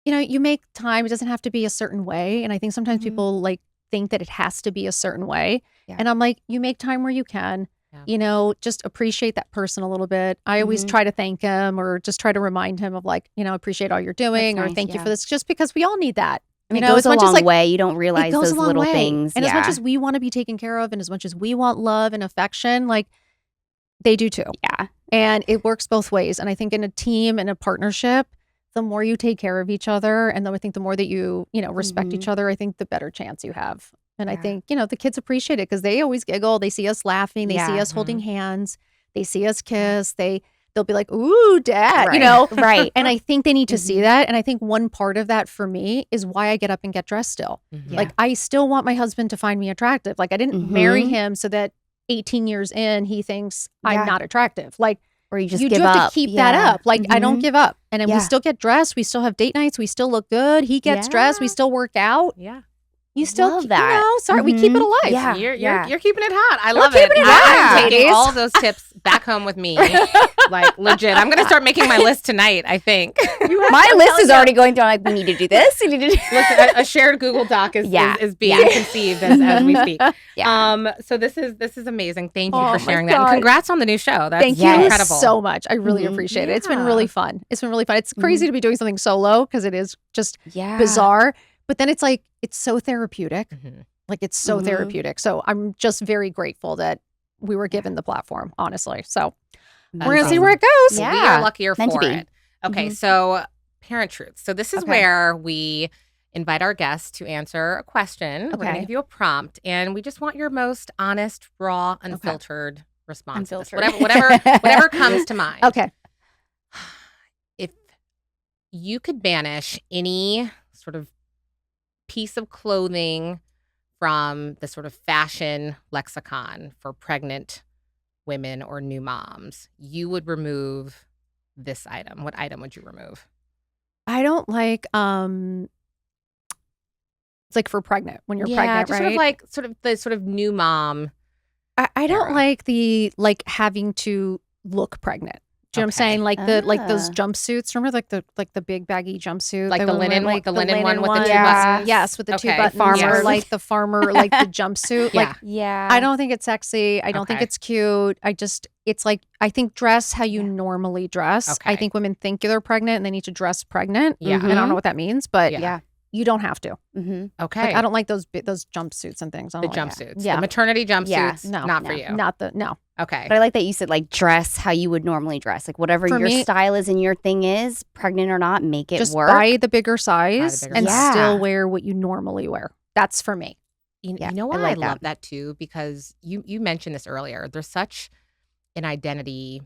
you make time. It doesn't have to be a certain way. And I think sometimes people like think that it has to be a certain way. Yeah. And I'm like, you make time where you can, just appreciate that person a little bit. I always try to thank him, or just try to remind him of like, appreciate all you're doing, or thank you for this, just because we all need that. I mean, it goes a long way. You don't realize those little things. And as much as we want to be taken care of, and as much as we want love and affection, like, they do too. Yeah. And it works both ways. And I think in a team and a partnership, the more you take care of each other, and then I think the more that you respect each other, I think the better chance you have. And I think, the kids appreciate it, because they always giggle. They see us laughing. They see us holding hands. They see us kiss. They'll be like, ooh, dad, Right. And I think they need to see that. And I think one part of that for me is why I get up and get dressed still. Like, I still want my husband to find me attractive. Like, I didn't marry him so that 18 years in, he thinks I'm not attractive. Like, or you do have to keep that up. Like, I don't give up. And then we still get dressed. We still have date nights. We still look good. He gets dressed. We still work out. Yeah. You still love that. We keep it alive. Yeah. You're keeping it hot. I love it. Keeping it hot. I'm taking all those tips back home with me. Like, legit. I'm going to start making my list tonight, I think. My list is already going through. I'm like, we need to do this. We need to do Listen, a shared Google Doc is being conceived as we speak. So this is amazing. Thank you for sharing that. And congrats on the new show. That's incredible. So much. I really appreciate it. It's been really fun. It's crazy to be doing something solo because it is just bizarre. But then it's like, it's so therapeutic. Like, it's so therapeutic. So I'm just very grateful that we were given the platform, honestly. So we're going to see where it goes. We are luckier for it. Okay, so Parent Truths. So this is where we invite our guests to answer a question. We're going to give you a prompt, and we just want your most honest, raw, unfiltered response. Whatever comes to mind. Okay. If you could banish any sort of piece of clothing from the sort of fashion lexicon for pregnant women or new moms, you would remove this item. What item would you remove? I don't like it's like for pregnant, when you're pregnant, just right? Sort of the sort of new mom. I don't like the having to look pregnant. Do you know what I'm saying? Like those jumpsuits. Remember like the big baggy jumpsuit? Like the linen, like the linen one with the 2 buttons? buttons? Yes, with the 2 buttons. Farmer. Or like the farmer, like the jumpsuit. Like, I don't think it's sexy. I don't think it's cute. It's like, I think dress how you normally dress. I think women think they're pregnant and they need to dress pregnant. Yeah. And I don't know what that means, but you don't have to. Okay. Like, I don't like those jumpsuits and things. The jumpsuits. The maternity jumpsuits. Not for you. No. Okay. But I like that you said, like, dress how you would normally dress. Like, whatever your style is and your thing is, pregnant or not, make it just work. buy the bigger size and size. still wear what you normally wear. That's for me. You know why I love that too? Because you mentioned this earlier. There's such an identity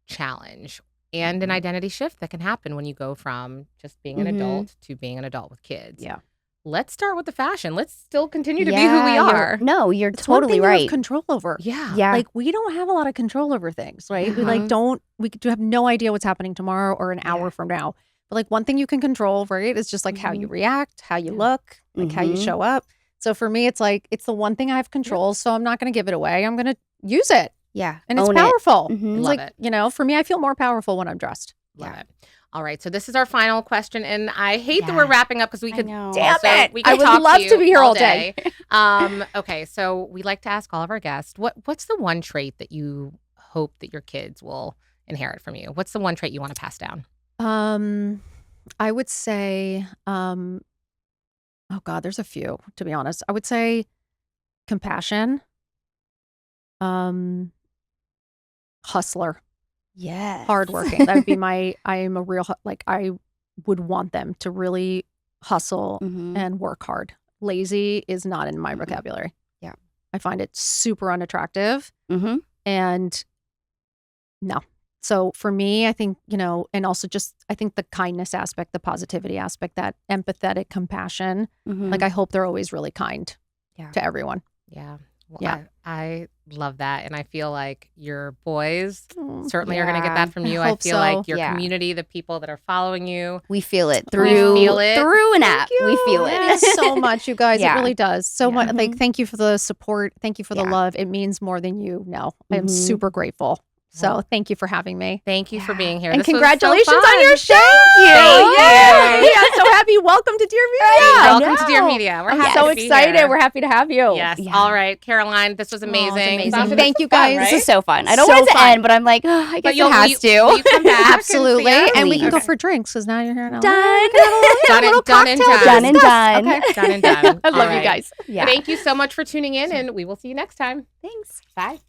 challenge and an identity shift that can happen when you go from just being an adult to being an adult with kids. Yeah. Let's start with the fashion. Let's still continue to be who we are. You're it's totally one thing right. You have control over. Yeah. Like, we don't have a lot of control over things, right? We do have no idea what's happening tomorrow or an hour from now. But like, one thing you can control, right, is just like how you react, how you look, like how you show up. So for me, it's like, it's the one thing I have control. So I'm not going to give it away. I'm going to use it. Yeah. And it's powerful. It. It's Love like, it. For me, I feel more powerful when I'm dressed. Love it. All right, so this is our final question, and I hate that we're wrapping up because we could. Damn it! We could I would talk love to be here all day. Okay, so we like to ask all of our guests, what's the one trait that you hope that your kids will inherit from you? What's the one trait you want to pass down? I would say, oh God, there's a few, to be honest. I would say compassion, hustler. Yes. Hardworking. That would be I am a real, I would want them to really hustle and work hard. Lazy is not in my vocabulary. Yeah. I find it super unattractive. And no. So for me, I think, and also just, I think the kindness aspect, the positivity aspect, that empathetic compassion, like, I hope they're always really kind to everyone. Yeah. Well, I love that. And I feel like your boys certainly are going to get that from you. I feel like your community, the people that are following you. We feel it through an app. We feel it. It means so much, you guys. It really does. So much. Like, thank you for the support. Thank you for the love. It means more than you know. I am super grateful. So thank you for having me. Thank you for being here. And this congratulations was so on your show. Thank you. Yeah, so happy. Welcome to Dear Media. Welcome to Dear Media. We're happy so to be excited. here. We're happy to have you. Yes. All right, Caroline, this was amazing. Thank you, guys. This is so fun. I don't want it to end, but I'm like, I guess it has to. Will you come back? Absolutely. And we can go for drinks because now you're here in LA. Done. Done and done. Done and done. Okay. Done and done. I love you guys. Thank you so much for tuning in, and we will see you next time. Thanks. Bye.